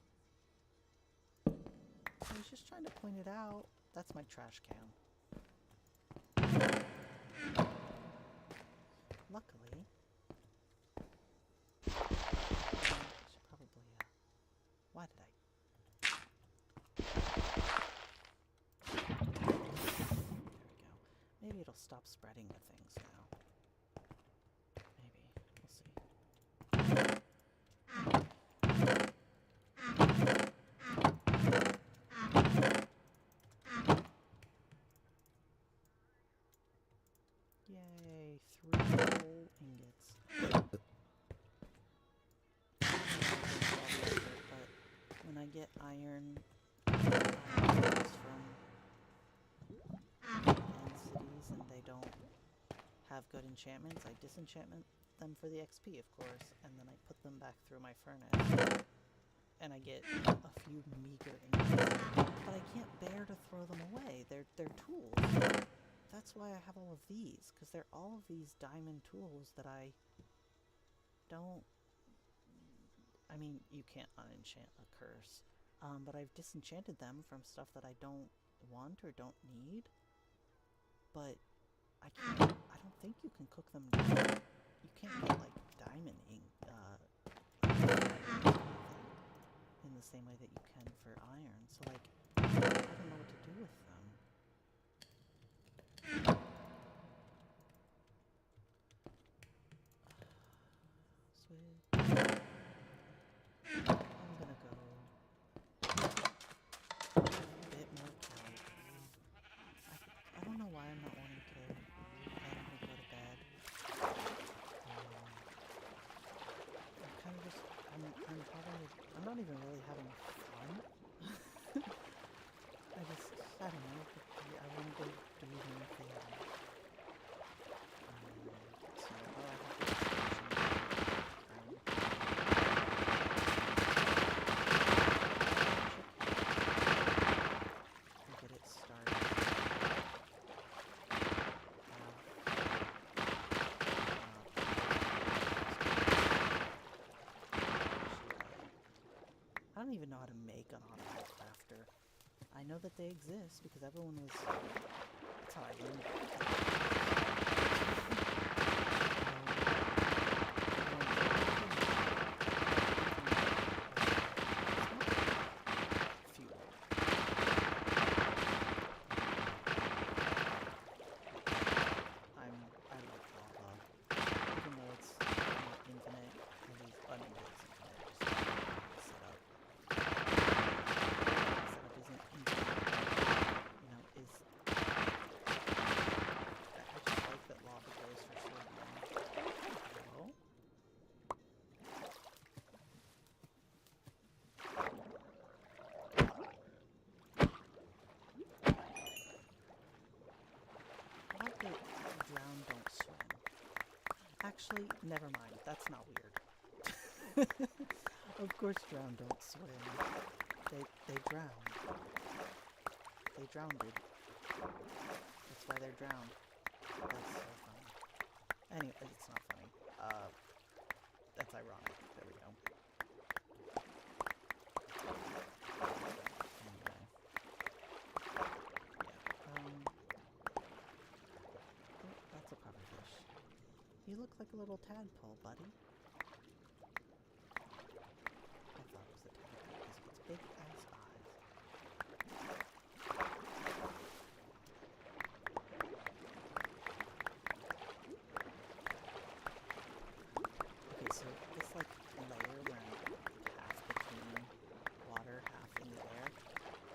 was just trying to point it out. That's my trash can. Luckily... I should probably, why did I... There we go. Maybe it'll stop spreading to things now. Maybe. We'll see. Yay, 3 whole ingots. But when I get iron from end cities and they don't have good enchantments, I disenchant them for the XP, of course, and then I put them back through my furnace. And I get a few meager ingots. But I can't bear to throw them away. They're tools. That's why I have all of these, because they're all of these diamond tools that I don't... I mean, you can't unenchant a curse, but I've disenchanted them from stuff that I don't want or don't need, but I don't think you can cook them down. You can't get, like, diamond ink, in the same way that you can for iron, so, like, I don't know what to do with them. I'm gonna go a bit more couch. I don't know why I'm not wanting to let him go to bed. I'm not even really having fun. I don't know, I want to go do more things. that they exist because everyone was. That's how I learned. Fuel. I like lava, even though it's not infinite. At least, I mean, it is infinite. Just setup. Setup isn't infinite. You know, is. I just like that lava goes for so long. Hello? I like that drown don't swim. Actually, never mind. That's not weird. Of course drown don't swim. They drown. They drowned. That's why they're drowned. That's so funny. Anyway, it's not funny. That's ironic. There we go. Anyway. Yeah. Oh, that's a pufferfish. You look like a little tadpole, buddy. I thought it was a tadpole because of its big ass eyes. Okay, so this like layer where I'm half between water, half in the air.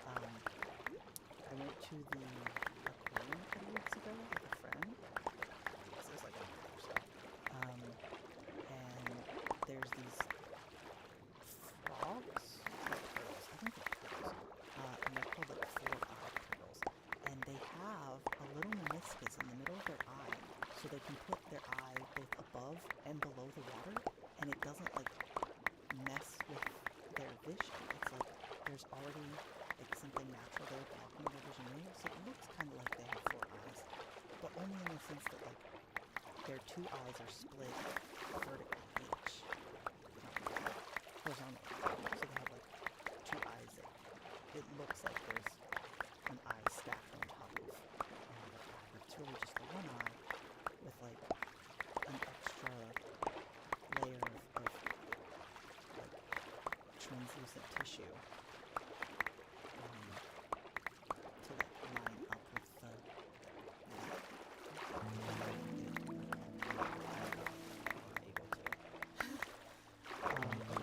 I went to the aquarium a couple weeks ago with a friend. This is like a month or so. And there's these frogs, or turtles, I think they're turtles, and they're called like four-eyed turtles. And they have a little meniscus in the middle of their eye, so they can put their eye both above and below the water, and it doesn't like mess with their vision. It's like there's already like something natural there blocking their vision anyway, so it looks kind of like they have four eyes, but only in the sense that like their two eyes are split vertically each, horizontally. So they have like two eyes that it looks like there's an eye stacked on top of another eye, but it's really just the one eye with like an extra layer of like translucent tissue to like line up with the like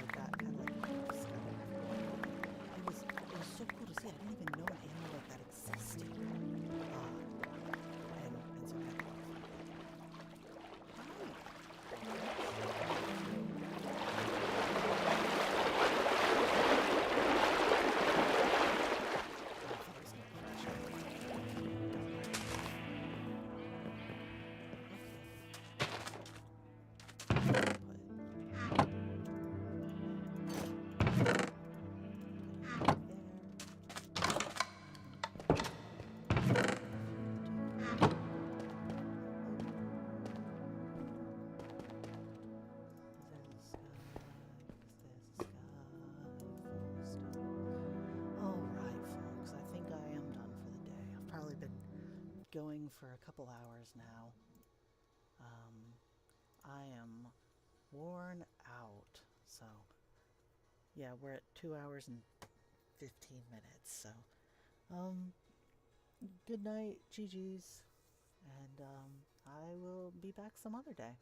that kind of like scattered everywhere. It was so cool to see. I didn't even know an animal like that existed. And so I had a lot of fun with it. Going for a couple hours now. I am worn out. So, yeah, we're at 2 hours and 15 minutes. So, good night, GG's, and I will be back some other day.